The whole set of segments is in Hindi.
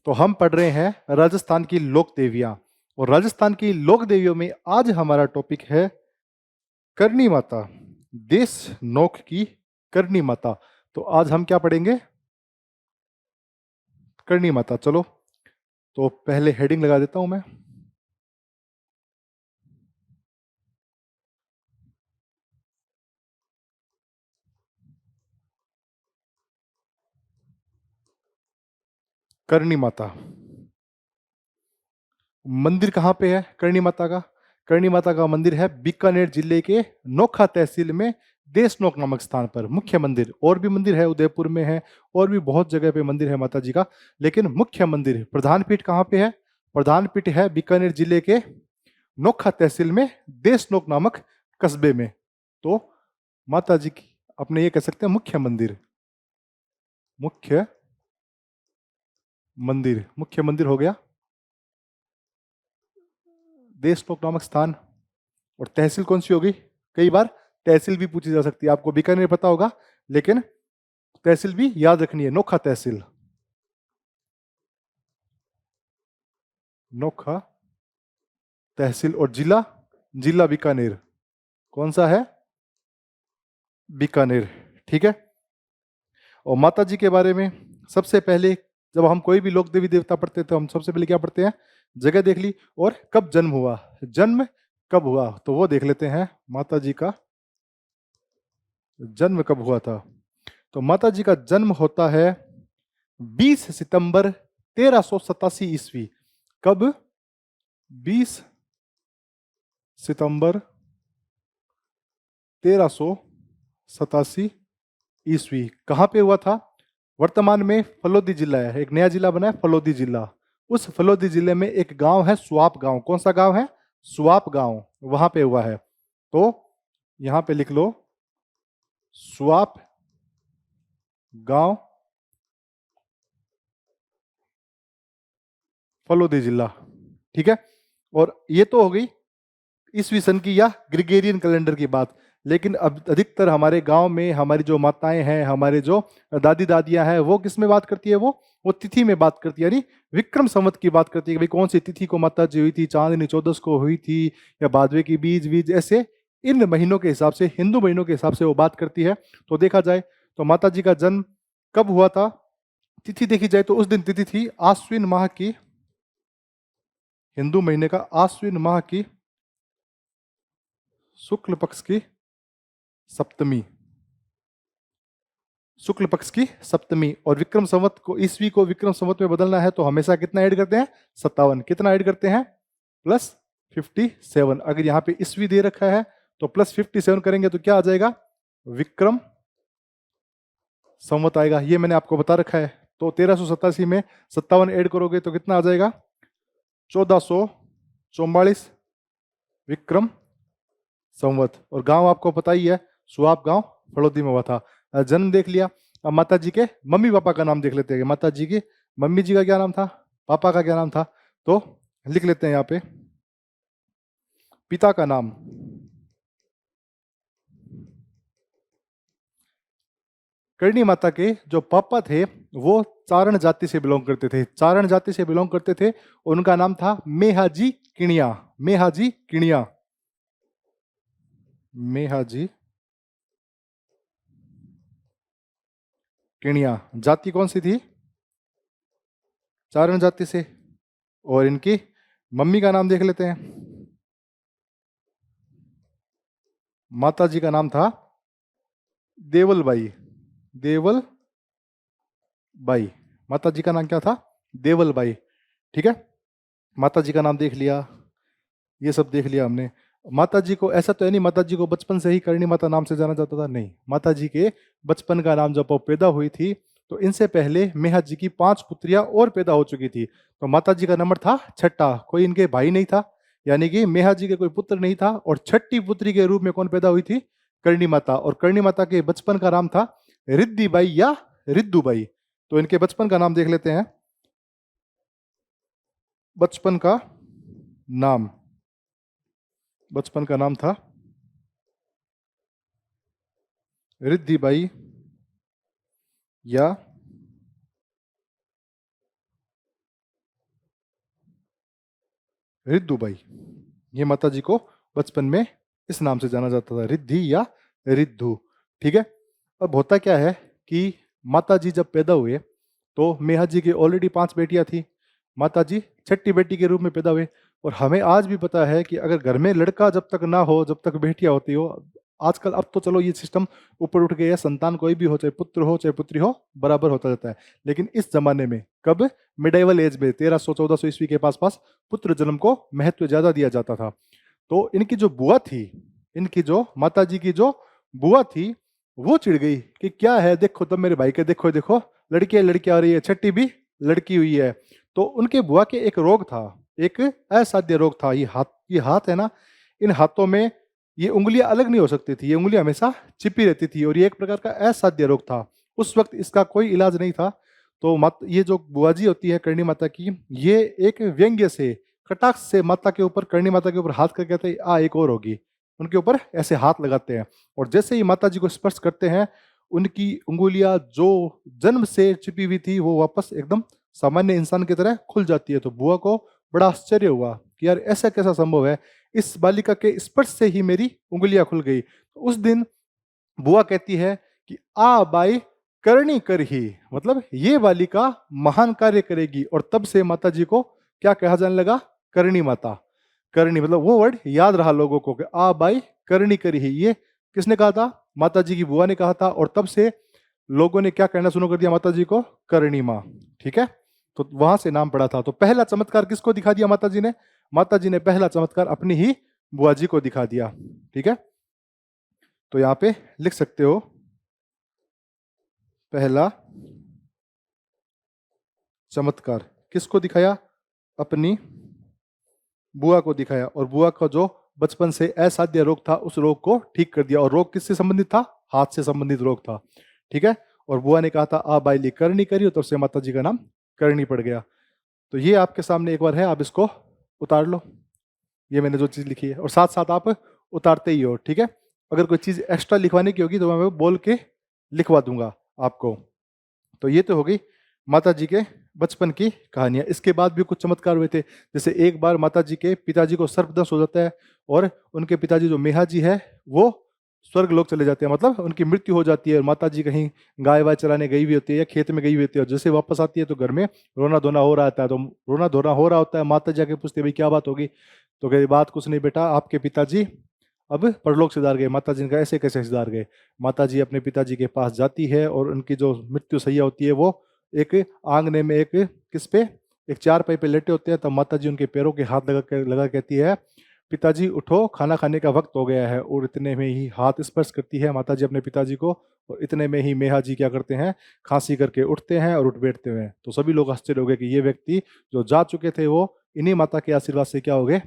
तो हम पढ़ रहे हैं राजस्थान की लोक देवियां, और राजस्थान की लोक देवियों में आज हमारा टॉपिक है करनी माता, देश नोक की करनी माता। तो आज हम क्या पढ़ेंगे? करनी माता। चलो, तो पहले हेडिंग लगा देता हूं मैं। करनी माता मंदिर कहाँ पे है? करनी माता का, करनी माता का मंदिर है बीकानेर जिले के नोखा तहसील में देशनोक नामक स्थान पर। मुख्य मंदिर, और भी मंदिर है, उदयपुर में है और भी बहुत जगह पे मंदिर है माता जी का, लेकिन मुख्य मंदिर, प्रधान पीठ कहाँ पे है? प्रधान पीठ है बीकानेर जिले के नोखा तहसील में देशनोक नामक कस्बे में। तो माता जी की अपने ये कह सकते हैं मुख्य मंदिर, मुख्य मंदिर, मुख्य मंदिर हो गया देशनोक नामक स्थान। और तहसील कौन सी होगी? कई बार तहसील भी पूछी जा सकती है, आपको बीकानेर पता होगा, लेकिन तहसील भी याद रखनी है, नोखा तहसील, नोखा तहसील। और जिला, जिला बीकानेर। कौन सा है? बीकानेर। ठीक है। और माता जी के बारे में सबसे पहले, जब हम कोई भी लोक देवी देवता पढ़ते हैं तो हम सबसे पहले क्या पढ़ते हैं? जगह देख ली, और कब जन्म हुआ, जन्म कब हुआ, तो वो देख लेते हैं माता जी का जन्म कब हुआ था। तो माता जी का जन्म होता है 20 सितंबर 1387 ईस्वी। कब? 20 सितंबर 1387 ईस्वी। कहाँ पे हुआ था? वर्तमान में फलोदी जिला है, एक नया जिला बना है फलोदी जिला। उस फलोदी जिले में एक गांव है सुआप गांव। कौन सा गांव है? सुआप गांव, वहां पे हुआ है। तो यहां पे लिख लो सुआप गांव, फलोदी जिला। ठीक है। और ये तो हो गई ईसवी सन की या ग्रिगोरियन कैलेंडर की बात। लेकिन अब अधिकतर हमारे गांव में हमारी जो माताएं हैं, हमारे जो दादी दादियां हैं, वो किस में बात करती है? वो तिथि में बात करती है, यानी विक्रम संवत की बात करती है कि भाई कौन सी तिथि को माता जी हुई थी, चांदनी 14 को हुई थी, या भादवे की बीज बीज, ऐसे इन महीनों के हिसाब से, हिंदू महीनों के हिसाब से वो बात करती है। तो देखा जाए तो माता जी का जन्म कब हुआ था, तिथि देखी जाए तो उस दिन तिथि थी आश्विन माह की, हिंदू महीने का आश्विन माह की शुक्ल पक्ष की सप्तमी, शुक्ल पक्ष की सप्तमी। और विक्रम संवत को, ईस्वी को विक्रम संवत में बदलना है तो हमेशा कितना ऐड करते हैं? 57। कितना ऐड करते हैं? प्लस 57। अगर यहाँ पे ईस्वी दे रखा है तो प्लस 57 करेंगे तो क्या आ जाएगा? विक्रम संवत आएगा। ये मैंने आपको बता रखा है। तो 1387 में 57 ऐड करोगे तो कितना आ जाएगा? 1444 विक्रम संवत। और गांव आपको पता ही है, सुआप गांव फलोदी में हुआ था। जन्म देख लिया। अब माता जी के मम्मी पापा का नाम देख लेते हैं। माता जी की मम्मी जी का क्या नाम था, पापा का क्या नाम था, तो लिख लेते हैं यहाँ पे पिता का नाम। करणी माता के जो पापा थे वो चारण जाति से बिलोंग करते थे, चारण जाति से बिलोंग करते थे। उनका नाम था मेहाजी किणिया, मेहाजी किणिया, मेहाजी किणिया। जाति कौन सी थी? चारण जाति से। और इनकी मम्मी का नाम देख लेते हैं। माता जी का नाम था देवल बाई, देवल बाई। माता जी का नाम क्या था? देवल बाई। ठीक है। माता जी का नाम देख लिया, ये सब देख लिया हमने। माता जी को ऐसा तो है नहीं माता जी को बचपन से ही करणी माता नाम से जाना जाता था, नहीं। माता जी के बचपन का नाम, जब वो पैदा हुई थी तो इनसे पहले मेहा जी की 5 पुत्रियां और पैदा हो चुकी थी। तो माता जी का नंबर था छठा, कोई इनके भाई नहीं था, यानी कि मेहा जी के कोई पुत्र नहीं था। और छठी पुत्री के रूप में कौन पैदा हुई थी? करणी माता। और करणी माता के बचपन का नाम था रिद्धि बाई या रिद्धू बाई। तो इनके बचपन का नाम देख लेते हैं। बचपन का नाम, बचपन का नाम था रिद्धि बाई या रिद्धुबाई। ये माता जी को बचपन में इस नाम से जाना जाता था, रिद्धि या रिद्धु। ठीक है। अब होता क्या है कि माता जी जब पैदा हुए तो मेहा जी की ऑलरेडी 5 बेटियां थी, माता जी छठी बेटी के रूप में पैदा हुए। और हमें आज भी पता है कि अगर घर में लड़का जब तक ना हो, जब तक बेटियां होती हो, आजकल अब तो चलो ये सिस्टम ऊपर उठ गया है, संतान कोई भी हो, चाहे पुत्र हो चाहे पुत्री हो, बराबर होता जाता है। लेकिन इस जमाने में, कब, मिडाइवल एज में 1300-1400 ईस्वी के पास पास पुत्र जन्म को महत्व ज्यादा दिया जाता था। तो इनकी जो बुआ थी, इनकी जो माता जी की जो बुआ थी, वो चिढ़ गई कि क्या है, देखो तब मेरे भाई के, देखो देखो लड़कियां लड़कियां आ रही है, छठी भी लड़की हुई है। तो उनके बुआ के एक रोग था, एक असाध्य रोग था। ये हाथ है ना, इन हाथों में ये उंगलियां अलग नहीं हो सकती थी, ये उंगलियां हमेशा चिपी रहती थी, और ये एक प्रकार का असाध्य रोग था। उस वक्त इसका कोई इलाज नहीं था। तो मत ये जो बुआ जी होती है करणी माता की, ये एक व्यंग्य से, कटाक्ष से माता के ऊपर, करणी माता के ऊपर हाथ करके कहते हैं आ एक और होगी, उनके ऊपर ऐसे हाथ लगाते हैं। और जैसे ही माता जी को स्पर्श करते हैं, उनकी उंगलियां जो जन्म से चिपी हुई थी वो वापस एकदम सामान्य इंसान की तरह खुल जाती है। तो बुआ को बड़ा आश्चर्य हुआ कि यार ऐसा कैसा संभव है, इस बालिका के स्पर्श से ही मेरी उंगलियां खुल गई। तो उस दिन बुआ कहती है कि आ बाई करनी कर ही, मतलब ये बालिका महान कार्य करेगी। और तब से माता जी को क्या कहा जाने लगा, करणी माता। करणी मतलब वो वर्ड याद रहा लोगों को कि आ बाई करनी कर ही, ये किसने कहा था, माता जी की बुआ ने कहा था। और तब से लोगों ने क्या कहना शुरू कर दिया माता जी को, करणी माँ। ठीक है। तो वहां से नाम पड़ा था। तो पहला चमत्कार किसको दिखा दिया माता जी ने, माता जी ने पहला चमत्कार अपनी ही बुआ जी को दिखा दिया। ठीक है। तो यहां पे लिख सकते हो, पहला चमत्कार किसको दिखाया, अपनी बुआ को दिखाया। और बुआ का जो बचपन से असाध्य रोग था, उस रोग को ठीक कर दिया। और रोग किससे संबंधित था, हाथ से संबंधित रोग था। ठीक है। और बुआ ने कहा था आ बाइली करनी करी, तब से माता जी का नाम करनी पड़ गया। तो ये आपके सामने एक बार है, आप इसको उतार लो, ये मैंने जो चीज लिखी है, और साथ साथ आप उतारते ही हो। ठीक है। अगर कोई चीज एक्स्ट्रा लिखवाने की होगी तो मैं बोल के लिखवा दूंगा आपको। तो ये तो हो गई माता जी के बचपन की कहानियां। इसके बाद भी कुछ चमत्कार हुए थे। जैसे एक बार माता जी के पिताजी को सर्पदंश हो जाता है, और उनके पिताजी जो मेहा जी है वो स्वर्ग लोक चले जाते हैं, मतलब उनकी मृत्यु हो जाती है। और माता जी कहीं गाय वाय चराने गई हुई होती है या खेत में गई हुई होती है, और जैसे वापस आती है तो घर में रोना धोना हो रहा था। तो रोना धोना हो रहा होता है, माता जी आके पूछते भाई क्या बात होगी, तो कही बात कुछ नहीं बेटा, आपके पिताजी अब परलोक सिधार गए। माता जी ने कहा ऐसे कैसे सिधार गए। माता जी अपने पिताजी के पास जाती है, और उनकी जो मृत्यु सैया होती है वो एक आंगने में, एक किस पे, एक चारपाई पे लेटे होते हैं। तब माता जी उनके पैरों के हाथ लगा कहती है पिताजी उठो, खाना खाने का वक्त हो गया है। और इतने में ही हाथ स्पर्श करती है माता जी अपने पिताजी को, और इतने में ही मेहा जी क्या करते हैं, खांसी करके उठते हैं और उठ बैठते हैं। तो सभी लोग आश्चर्य हो गए कि ये व्यक्ति जो जा चुके थे वो इन्हीं माता के आशीर्वाद से क्या हो गए,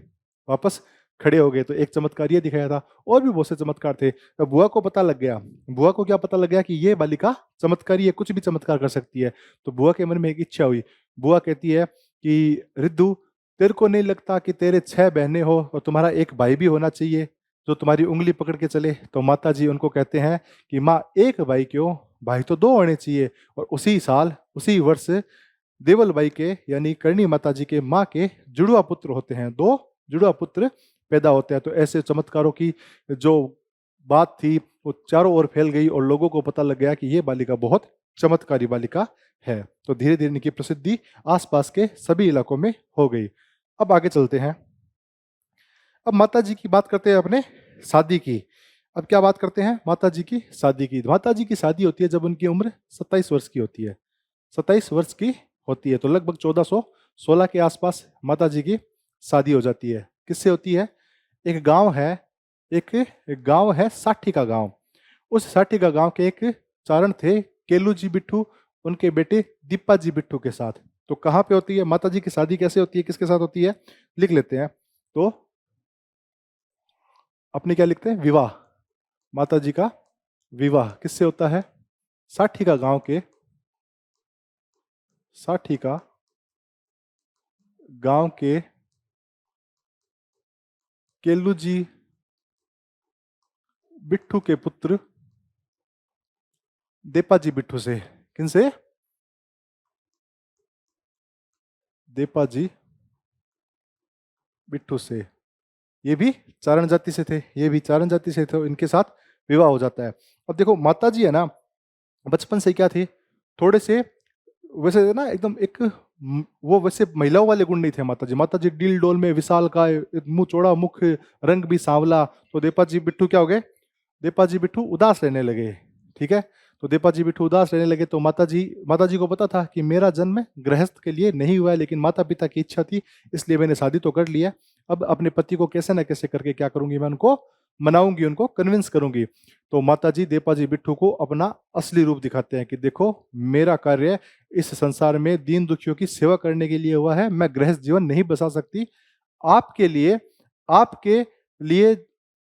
वापस खड़े हो गए। तो एक चमत्कार ये दिखाया था, और भी बहुत से चमत्कार थे। तो बुआ को पता लग गया, बुआ को क्या पता लग गया कि ये बालिका चमत्कारी है, कुछ भी चमत्कार कर सकती है। तो बुआ के मन में एक इच्छा हुई। बुआ कहती है कि रिद्धु, तेरे को नहीं लगता कि तेरे 6 बहनें हो और तुम्हारा एक भाई भी होना चाहिए जो तुम्हारी उंगली पकड़ के चले। तो माता जी उनको कहते हैं कि माँ एक भाई क्यों, भाई तो 2 होने चाहिए। और उसी साल, उसी वर्ष देवल बाई के यानी करणी माता जी के माँ के जुड़वा पुत्र होते हैं, 2 जुड़वा पुत्र पैदा होते हैं। तो ऐसे चमत्कारों की जो बात थी वो चारों ओर फैल गई, और लोगों को पता लग गया कि ये बालिका बहुत चमत्कारी बालिका है। तो धीरे धीरे इनकी प्रसिद्धि आसपास के सभी इलाकों में हो गई। अब आगे चलते हैं। अब माता जी की बात करते हैं अपने शादी की। अब क्या बात करते हैं, माता जी की शादी की। माता जी की शादी होती है जब उनकी उम्र 27 वर्ष की होती है, 27 वर्ष की होती है। तो लगभग 1416 के आसपास माता जी की शादी हो जाती है। किससे होती है, एक गांव है, एक गांव है साठी का गांव। उस साठी का गांव के एक चारण थे केलू जी बिट्ठू, उनके बेटे दीपा जी बिट्ठू के साथ। तो कहाँ पे होती है माता जी की शादी, कैसे होती है, किसके साथ होती है, लिख लेते हैं। तो अपने क्या लिखते हैं, विवाह, माता जी का विवाह किससे होता है, साठी का गांव के, साठी का गांव के केलू जी बिट्ठू के पुत्र देपा जी बिट्ठू से। किनसे, देपा जी बिट्ठू से, ये भी चारण जाति से थे, ये भी चारण जाति से थे, इनके साथ विवाह हो जाता है। अब देखो माता जी है ना, बचपन से क्या थे, थोड़े से वैसे ना एकदम एक वो वैसे महिलाओं वाले गुण नहीं थे माता जी। माता जी डील डोल में विशाल काय, मुंह चौड़ा मुख, रंग भी सांवला। तो देपा जी बिट्ठू क्या हो गए, देपा जी बिट्ठू उदास रहने लगे। ठीक है, तो देपा जी बिट्ठू उदास रहने लगे। तो माता जी को पता था कि मेरा जन्म गृहस्थ के लिए नहीं हुआ है, लेकिन माता पिता की इच्छा थी, इसलिए मैंने शादी तो कर लिया। अब अपने पति को कैसे ना कैसे करके क्या करूंगी, मैं उनको मनाऊंगी, उनको कन्विंस करूंगी। तो माता जी देपा जी बिट्ठू को अपना असली रूप दिखाते हैं कि देखो, मेरा कार्य इस संसार में दीन दुखियों की सेवा करने के लिए हुआ है, मैं गृहस्थ जीवन नहीं बसा सकती। आपके लिए, आपके लिए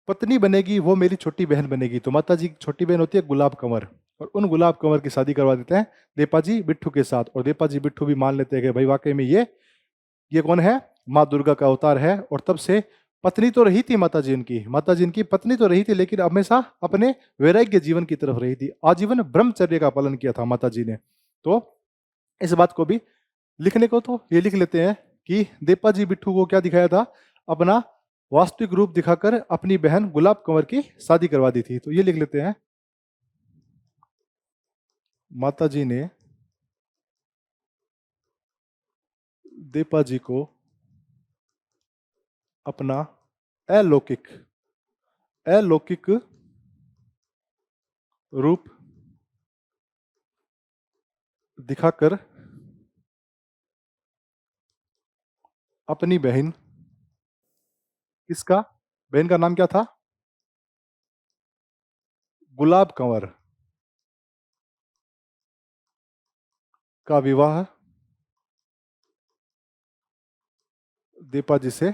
पत्नी बनेगी वो मेरी छोटी बहन बनेगी। तो माता जी की छोटी बहन होती है गुलाब कंवर, और उन गुलाब कंवर की शादी करवा देते हैं देपा जी बिट्ठू के साथ। और देपा जी बिट्ठू भी मान लेते हैं कि भाई वाकई में ये कौन है, माँ दुर्गा का अवतार है। और तब से पत्नी तो रही थी माता जी इनकी पत्नी तो रही थी, लेकिन हमेशा अपने वैराग्य जीवन की तरफ रही थी। आजीवन ब्रह्मचर्य का पालन किया था माता जी ने। तो इस बात को भी लिखने को तो ये लिख लेते हैं कि देपा जी बिट्ठू को क्या दिखाया था, अपना वास्तविक रूप दिखाकर अपनी बहन गुलाब कंवर की शादी करवा दी थी। तो ये लिख लेते हैं, माता जी ने देपा जी को अपना अलौकिक अलौकिक रूप दिखाकर अपनी बहन, किसका, बहन का नाम क्या था, गुलाब कंवर का विवाह देपा जी से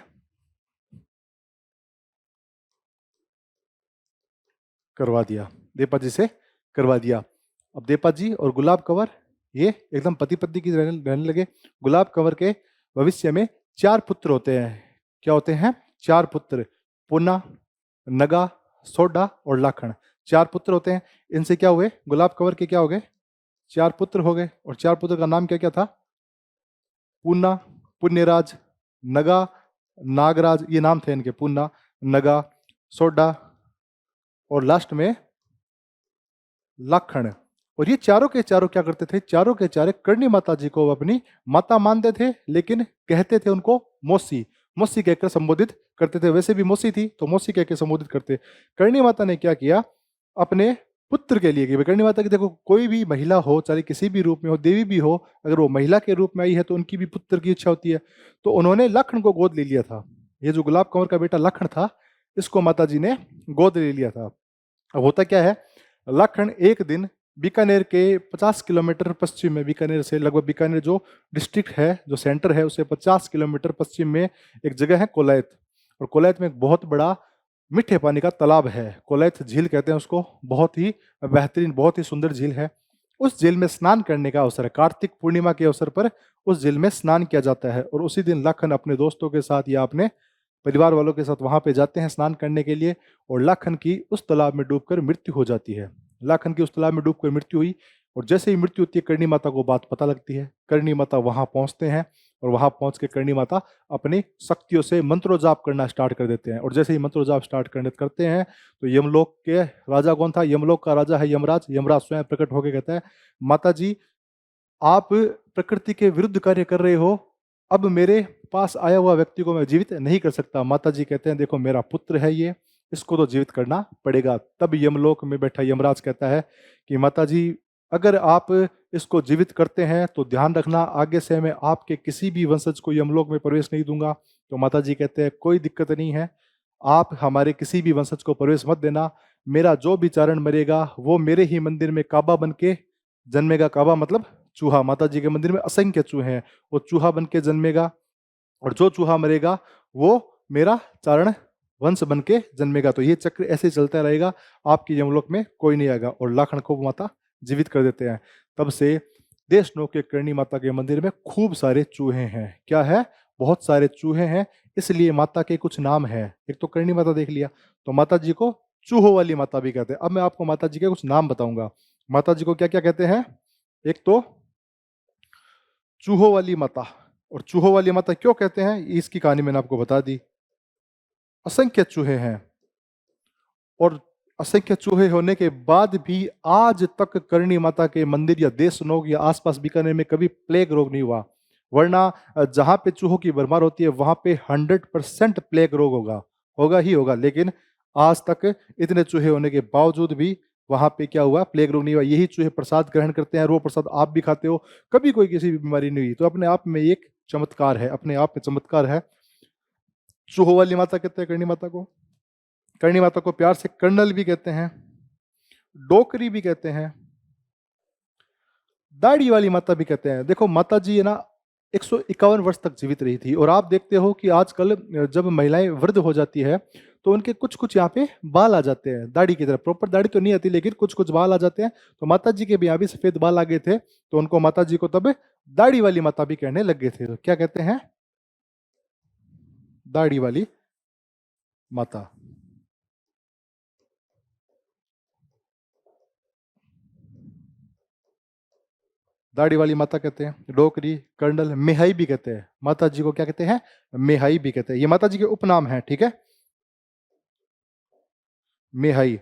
करवा दिया, देपा जी से करवा दिया। अब देपा जी और गुलाब कंवर ये एकदम पति पत्नी की रहने लगे। गुलाब कंवर के भविष्य में 4 पुत्र होते हैं। क्या होते हैं, 4 पुत्र, पूना, नगा, सोडा और लाखन। 4 पुत्र होते हैं। इनसे क्या हुए, गुलाब कंवर के क्या हो गए, 4 पुत्र हो गए। और 4 पुत्र का नाम क्या क्या था, पूना, पुण्यराज, नगा, नागराज, ये नाम थे इनके, पूना, नगा, सोडा और लास्ट में लाखन। और ये चारों के चारों क्या करते थे, चारों के चारों करणी माता जी को अपनी माता मानते थे, लेकिन कहते थे उनको मौसी, मौसी कहकर संबोधित करते थे। वैसे भी मौसी थी तो मौसी कहकर संबोधित करते। करणी माता ने क्या किया, अपने पुत्र के लिए, कि करणी माता की देखो, कोई भी महिला हो, चाहे किसी भी रूप में हो, देवी भी हो, अगर वो महिला के रूप में आई है तो उनकी भी पुत्र की इच्छा होती है। तो उन्होंने लखन को गोद ले लिया था। ये जो गुलाब कंवर का बेटा लखन था, इसको माता जी ने गोद ले लिया था। अब होता क्या है, लखन एक दिन बीकानेर के 50 किलोमीटर पश्चिम में, बीकानेर से लगभग, बीकानेर जो डिस्ट्रिक्ट है, जो सेंटर है, उससे 50 किलोमीटर पश्चिम में एक जगह है कोलैत। और कोलैत में एक बहुत बड़ा मीठे पानी का तालाब है, कोलैत झील कहते हैं उसको। बहुत ही बेहतरीन, बहुत ही सुंदर झील है। उस झील में स्नान करने का अवसर है, कार्तिक पूर्णिमा के अवसर पर उस झील में स्नान किया जाता है। और उसी दिन लखन अपने दोस्तों के साथ या अपने परिवार वालों के साथ वहां पे जाते हैं स्नान करने के लिए। और लाखन की उस तालाब में डूबकर मृत्यु हो जाती है। लाखन की उस तालाब में डूबकर मृत्यु हुई, और जैसे ही मृत्यु होती है, करणी माता को बात पता लगती है। करणी माता वहां पहुंचते हैं, और वहां पहुंच के करणी माता अपनी शक्तियों से मंत्रो जाप करना स्टार्ट कर देते हैं। और जैसे ही मंत्रो जाप स्टार्ट करते हैं, तो यमलोक के राजा कौन था, यमलोक का राजा है यमराज। यमराज स्वयं प्रकट होकर कहता है, माता जी आप प्रकृति के विरुद्ध कार्य कर रहे हो, अब मेरे पास आया हुआ व्यक्ति को मैं जीवित नहीं कर सकता। माता जी कहते हैं, देखो मेरा पुत्र है ये, इसको तो जीवित करना पड़ेगा। तब यमलोक में बैठा यमराज कहता है कि माता जी, अगर आप इसको जीवित करते हैं तो ध्यान रखना, आगे से मैं आपके किसी भी वंशज को यमलोक में प्रवेश नहीं दूंगा। तो माता जी कहते हैं, कोई दिक्कत नहीं है, आप हमारे किसी भी वंशज को प्रवेश मत देना। मेरा जो भी चारण मरेगा वो मेरे ही मंदिर में काबा बन के जन्मेगा। काबा मतलब चूहा, माता जी के मंदिर में असंख्य चूहे हैं, वो चूहा बन के जन्मेगा। और जो चूहा मरेगा वो मेरा चारण वंश बन के जन्मेगा। तो ये चक्र ऐसे चलता रहेगा, आपकी यमलोक में कोई नहीं आएगा। और लाखन को माता जीवित कर देते हैं। तब से देशनोक के करणी माता के मंदिर में खूब सारे चूहे हैं। क्या है, बहुत सारे चूहे हैं। इसलिए माता के कुछ नाम हैं। एक तो करणी माता देख लिया, तो माता जी को चूहों वाली माता भी कहते हैं। अब मैं आपको माता जी के कुछ नाम बताऊंगा। माता जी को क्या क्या कहते हैं, एक तो चूहों वाली माता, और चूहों वाली माता क्यों कहते हैं, इसकी कहानी मैंने आपको बता दी। असंख्य चूहे हैं, और असंख्य चूहे होने के बाद भी आज तक करणी माता के मंदिर या देशनोग या आसपास बीकानेर में कभी प्लेग रोग नहीं हुआ। वरना जहां पे चूहों की भरमार होती है वहां पे 100% प्लेग रोग होगा, होगा ही होगा। लेकिन आज तक इतने चूहे होने के बावजूद भी वहां पे क्या हुआ, प्लेग रोग नहीं हुआ। यही चूहे प्रसाद ग्रहण करते हैं और वो प्रसाद आप भी खाते हो, कभी कोई किसी भी बीमारी नहीं हुई। तो अपने आप में एक चमत्कार है, अपने आप में चमत्कार है। चूहों वाली माता कहते हैं करणी माता को। करणी माता को प्यार से कर्नल भी कहते हैं, डोकरी भी कहते हैं, दाढ़ी वाली माता भी कहते हैं। देखो माता जी है ना 151 वर्ष तक जीवित रही थी। और आप देखते हो कि आजकल जब महिलाएं वृद्ध हो जाती है तो उनके कुछ कुछ यहाँ पे बाल आ जाते हैं दाढ़ी की तरह। प्रॉपर दाढ़ी तो नहीं आती लेकिन कुछ कुछ बाल आ जाते हैं। तो माता जी के भी यहाँ भी सफेद बाल आ गए थे, तो उनको माता जी को तब दाढ़ी वाली माता भी कहने लग गए थे। तो क्या कहते हैं, दाढ़ी वाली माता। दाढ़ी वाली माता कहते हैं, डोकरी, कर्नल, मेहाई भी कहते हैं। माता जी को क्या कहते हैं, मेहाई भी कहते हैं। ये माता जी के उपनाम है, ठीक है। मेहाई।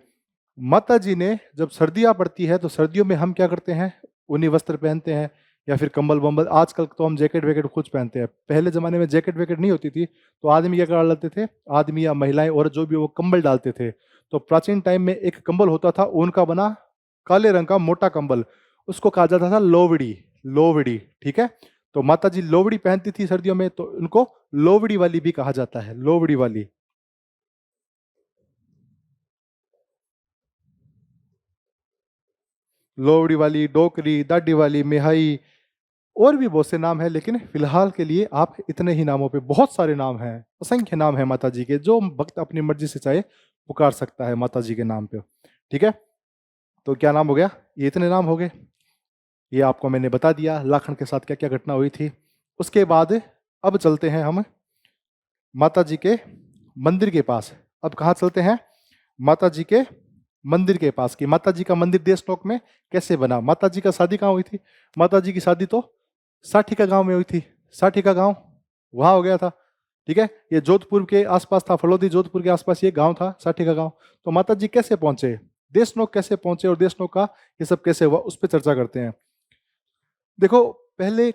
माता जी ने जब सर्दियां पड़ती है तो सर्दियों में हम क्या करते हैं, ऊनी वस्त्र पहनते हैं या फिर कंबल बम्बल। आजकल तो हम जैकेट वैकेट खुद पहनते हैं। पहले जमाने में जैकेट वैकेट नहीं होती थी, तो आदमी क्या कर लेते थे, आदमी या महिलाएं और जो भी वो कंबल डालते थे। तो प्राचीन टाइम में एक कंबल होता था ऊन का बना, काले रंग का मोटा कंबल, उसको कहा जाता था लोवड़ी। लोवड़ी, ठीक है। तो माता जी लोवड़ी पहनती थी सर्दियों में, तो उनको लोवड़ी वाली भी कहा जाता है, लोवड़ी वाली। लोवड़ी वाली, डोकरी, दाढ़ी वाली, मेहाई, और भी बहुत से नाम हैं। लेकिन फिलहाल के लिए आप इतने ही नामों पे, बहुत सारे नाम हैं, असंख्य नाम हैं माता जी के, जो भक्त अपनी मर्जी से चाहे पुकार सकता है माता जी के नाम पे, ठीक है। तो क्या नाम हो गया, ये इतने नाम हो गए। ये आपको मैंने बता दिया लाखन के साथ क्या क्या घटना हुई थी। उसके बाद अब चलते हैं हम माता जी के मंदिर के पास। अब कहाँ चलते हैं, माता जी के मंदिर के पास। कि माता जी का मंदिर देशनोक में कैसे बना, माता जी का शादी कहाँ हुई थी। माता जी की शादी तो साठी का गांव में हुई थी। साठी का गांव वहां हो गया था, ठीक है। ये जोधपुर के आसपास था, फलोदी जोधपुर के आसपास ये गांव था, साठी का गांव। तो माता जी कैसे पहुंचे, देशनोक कैसे पहुंचे और देशनोक का ये सब कैसे हुआ, उस पर चर्चा करते हैं। देखो पहले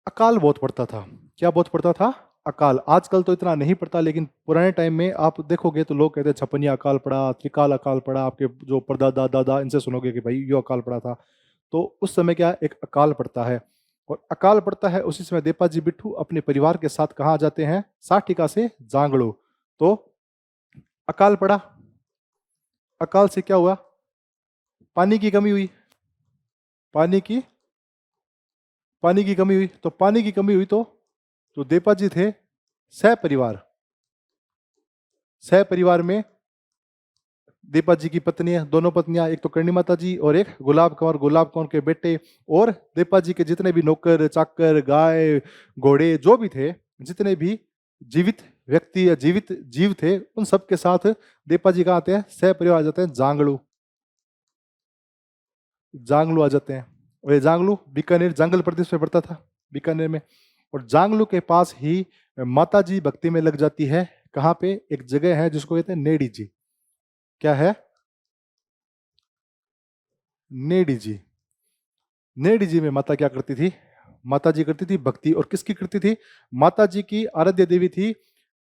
अकाल बहुत पड़ता था। क्या बहुत पड़ता था, अकाल। आजकल तो इतना नहीं पड़ता, लेकिन पुराने टाइम में आप देखोगे तो लोग कहते हैं छपनिया अकाल पड़ा, त्रिकाल अकाल पड़ा। आपके जो परदादा दादा इनसे सुनोगे कि भाई यो अकाल पड़ा था। तो उस समय क्या एक अकाल पड़ता है, और अकाल पड़ता है उसी समय देपा जी बिट्ठू अपने परिवार के साथ कहाँ जाते हैं, साठिका से जांगड़ो। तो अकाल पड़ा, अकाल से क्या हुआ, पानी की कमी हुई। पानी की पानी की कमी हुई, तो पानी की कमी हुई तो जो देपा जी थे, सह परिवार, सह परिवार में दीपा जी की पत्नियां, दोनों पत्नियां, एक तो करणी माता जी और एक गुलाब कंवर, गुलाब कंवर के बेटे। और दीपा जी के जितने भी नौकर चाकर, गाय घोड़े जो भी थे, जितने भी जीवित व्यक्ति या जीवित जीव थे, उन सब के साथ दीपा जी कहाँ आते हैं, सह परिवार आ जाते हैं जांगलू। जांगलू आ जाते हैं। और ये जांगलू बीकानेर जंगल प्रदेश में पड़ता था, बीकानेर में। और जांगलू के पास ही माता जी भक्ति में लग जाती है। कहाँ पे, एक जगह है जिसको कहते हैं नेड़ी जी। क्या है, नेड़ी जी। नेड़ी जी में माता क्या करती थी, माता जी करती थी भक्ति। और किसकी करती थी, माता जी की आराध्य देवी थी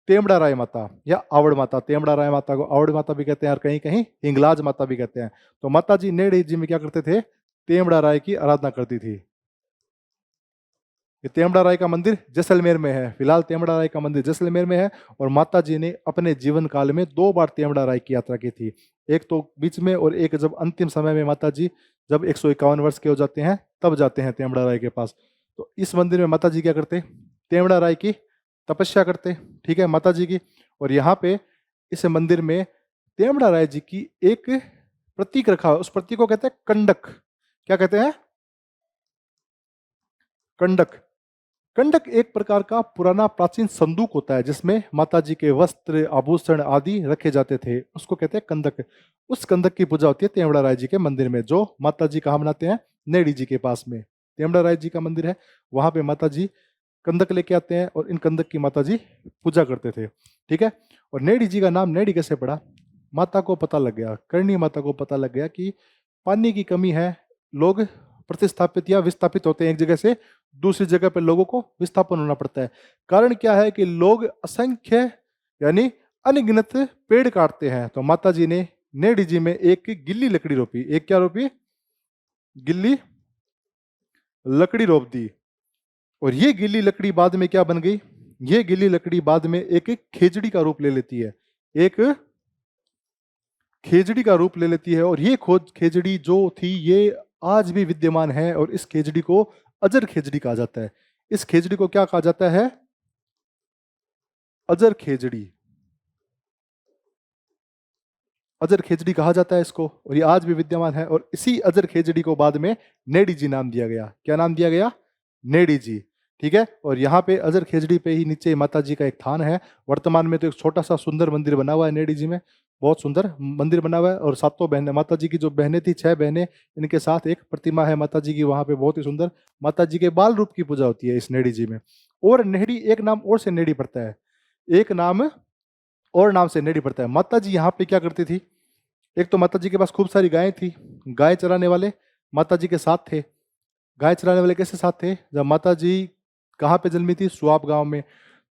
तेमड़ा राय माता या आवड़ माता। तेमड़ा राय माता को आवड़ माता भी कहते हैं और कहीं कहीं हिंगलाज माता भी कहते हैं। तो माता जी नेड़ी जी में क्या करते थे, तेमड़ा राय की आराधना करती थी। ये तेमड़ा राय का मंदिर जैसलमेर में है, फिलहाल तेमड़ा राय का मंदिर जैसलमेर में है। और माता जी ने अपने जीवन काल में 2 बार तेमड़ा राय की यात्रा की थी। एक तो बीच में, और एक जब अंतिम समय में माता जी जब 151 वर्ष के हो जाते हैं तब जाते हैं तेमड़ा राय के पास। तो इस मंदिर में माता जी क्या करते, तेमड़ा राय की तपस्या करते, ठीक है, माता जी की। और यहाँ पे इस मंदिर में तेमड़ा राय जी की एक प्रतीक रखा है। उस प्रतीक को कहते हैं कंडक। क्या कहते हैं, कंडक। कंडक एक प्रकार का पुराना प्राचीन संदूक होता है जिसमें माता जी के वस्त्र आभूषण आदि रखे जाते थे, उसको कहते हैं कंदक। उस कंदक की पूजा होती है तेमड़ा राय जी के मंदिर में, जो माता जी कहाँ बनाते हैं, नेड़ी जी के पास में तेमड़ा राय जी का मंदिर है। वहां पे माता जी कंदक लेके आते हैं और इन कंदक की माता जी पूजा करते थे। ठीक है, और नेडी जी का नाम नेडी कैसे पड़ा? माता को पता लग गया, करणी माता को पता लग गया कि पानी की कमी है, लोग प्रतिस्थापित या विस्थापित होते हैं एक जगह से दूसरी जगह पर, लोगों को विस्थापन होना पड़ता है। कारण क्या है कि लोग असंख्य यानी अनगिनत पेड़ काटते हैं। तो माता जी ने नेडी जी में एक गिल्ली लकड़ी रोपी। एक क्या रोपी? गिल्ली लकड़ी रोप दी। और ये गिल्ली लकड़ी बाद में क्या बन गई? ये गिल्ली लकड़ी बाद में एक खेजड़ी का रूप ले लेती है। एक खेजड़ी का रूप ले लेती है, और ये खोज खेजड़ी जो थी ये आज भी विद्यमान है, और इस खेजड़ी को अजर खेजड़ी कहा जाता है। इस खेजड़ी को क्या कहा जाता है? अजर खेजड़ी। अजर खेजड़ी कहा जाता है इसको, और ये आज भी विद्यमान है। और इसी अजर खेजड़ी को बाद में नेडी जी नाम दिया गया। क्या नाम दिया गया? नेडी जी। ठीक है, और यहाँ पे अजर खेजड़ी पे ही नीचे माता जी का एक थान है। वर्तमान में तो एक छोटा सा सुंदर मंदिर बना हुआ है नेडी जी में, बहुत सुंदर मंदिर बना हुआ है। और सातों बहनें, माता जी की जो बहनें थी 6 बहनें, इनके साथ एक प्रतिमा है माता जी की वहाँ पे, बहुत ही सुंदर। माता जी के बाल रूप की पूजा होती है इस नेडी जी में। और नेडी एक नाम और से नेडी पड़ता है, एक नाम और नाम से नेडी पड़ता है। माता जी यहाँ पे क्या करती थी? एक तो माता जी के पास खूब सारी गायें थी, गाय चराने वाले माता जी के साथ थे। गाय चराने वाले कैसे साथ थे? जब माता जी कहाँ पे जन्मी थी? सुआब गांव में।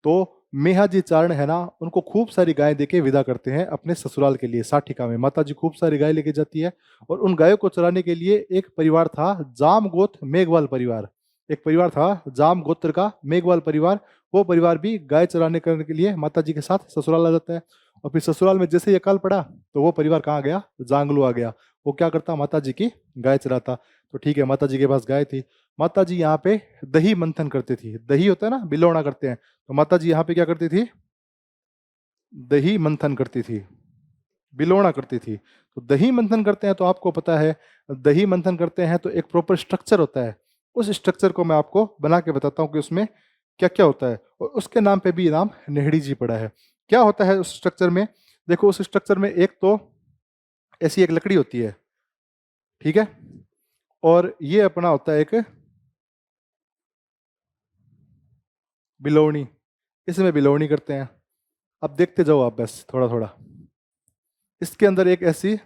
तो मेहा जी चारण है ना, उनको खूब सारी गायें देके विदा करते हैं अपने ससुराल के लिए। साठिका में माता जी खूब सारी गाय लेके जाती है, और उन गायों को चराने के लिए एक परिवार था, जाम गोत्र मेघवाल परिवार। एक परिवार था जाम गोत्र का मेघवाल परिवार। वो परिवार भी गाय चराने करने के लिए माता जी के साथ ससुराल आ जाता है। और फिर ससुराल में जैसे ही अकाल पड़ा तो वो परिवार कहाँ गया? जांगलू आ गया। वो क्या करता? माता जी की गाय चराता। तो ठीक है, माता जी के पास गाय थी। माता जी यहाँ पे दही मंथन करती थी। दही होता है ना, बिलौना करते हैं, तो माता जी यहाँ पे क्या करती थी? दही मंथन करती थी, बिलौना करती थी। तो दही मंथन करते हैं तो आपको पता है, दही मंथन करते हैं तो एक प्रॉपर स्ट्रक्चर होता है। उस स्ट्रक्चर को मैं आपको बना के बताता हूँ कि उसमें क्या क्या होता है, और उसके नाम पे भी नाम नेहड़ी जी पड़ा है। क्या होता है उस स्ट्रक्चर में? देखो, उस स्ट्रक्चर में एक तो ऐसी एक लकड़ी होती है, ठीक है, और ये अपना होता है एक बिलौनी। इसमें बिलौनी करते हैं। अब देखते जाओ आप बस थोड़ा थोड़ा। इसके अंदर एक ऐसी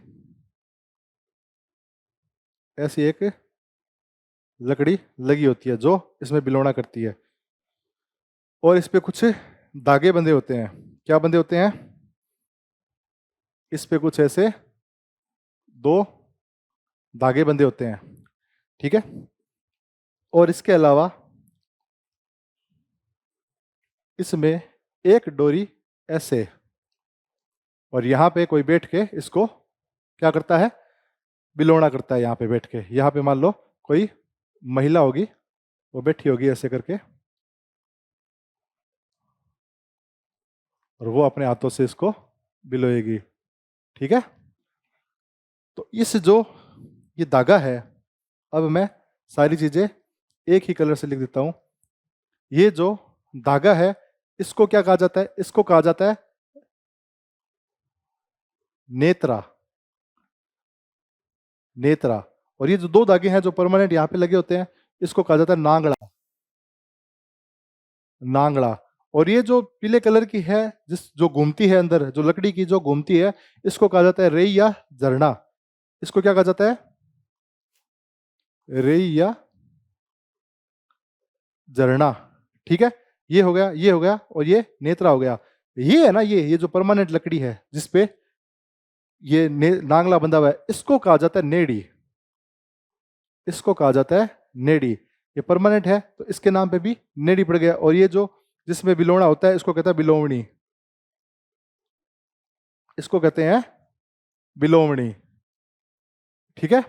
ऐसी एक लकड़ी लगी होती है जो इसमें बिलौना करती है, और इस पे कुछ धागे बंधे होते हैं। क्या बंधे होते हैं? इस पे कुछ ऐसे 2 धागे बंधे होते हैं, ठीक है। और इसके अलावा इसमें एक डोरी ऐसे, और यहाँ पे कोई बैठ के इसको क्या करता है? बिलौना करता है। यहाँ पे बैठ के, यहाँ पे मान लो कोई महिला होगी, वो बैठी होगी ऐसे करके, और वो अपने हाथों से इसको बिलोएगी, ठीक है। तो इस जो ये धागा है, अब मैं सारी चीजें एक ही कलर से लिख देता हूं। ये जो धागा है इसको क्या कहा जाता है? इसको कहा जाता है नेत्रा। नेत्रा। और ये जो 2 धागे हैं जो परमानेंट यहाँ पे लगे होते हैं, इसको कहा जाता है नांगड़ा। नांगड़ा। और ये जो पीले कलर की है, जिस जो घूमती है अंदर, जो लकड़ी की जो घूमती है, इसको कहा जाता है रेई या झरना। इसको क्या कहा जाता है? रेई या झरना, ठीक है। ये हो गया, ये हो गया, और ये नेत्रा हो गया। ये है ना, ये जो परमानेंट लकड़ी है जिसपे ये नांगला बंधा हुआ है, इसको कहा जाता है नेड़ी। इसको कहा जाता है नेड़ी। ये परमानेंट है तो इसके नाम पे भी नेड़ी पड़ गया। और ये जो जिसमें बिलोणा होता है इसको कहता है बिलोवणी। इसको कहते हैं बिलोवणी, ठीक है।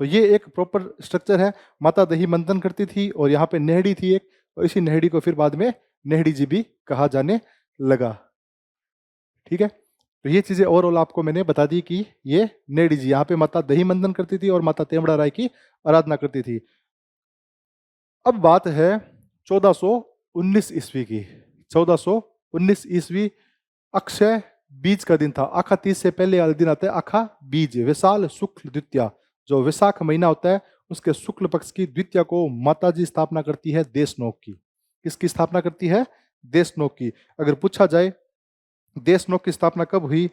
तो ये एक प्रॉपर स्ट्रक्चर है। माता दही मंथन करती थी, और यहाँ पे नेहड़ी थी एक, और इसी नेहड़ी को फिर बाद में नेहड़ी जी भी कहा जाने लगा, ठीक है। तो ये चीजें ओवरऑल आपको मैंने बता दी कि ये नेहड़ी जी, यहाँ पे माता दही मंथन करती थी और माता तेमड़ा राय की आराधना करती थी। अब बात है 1419 ईस्वी की। 1419 ईस्वी अक्षय बीज का दिन था। आखा तीज से पहले वाले दिन आता है आखा बीज, विशाल शुक्ल द्वितीया। जो विशाख महीना होता है उसके शुक्ल पक्ष की द्वितीया को माता जी स्थापना करती है देशनोक की। किसकी स्थापना करती है? देशनोक की। अगर पूछा जाए देशनोक की स्थापना कब हुई,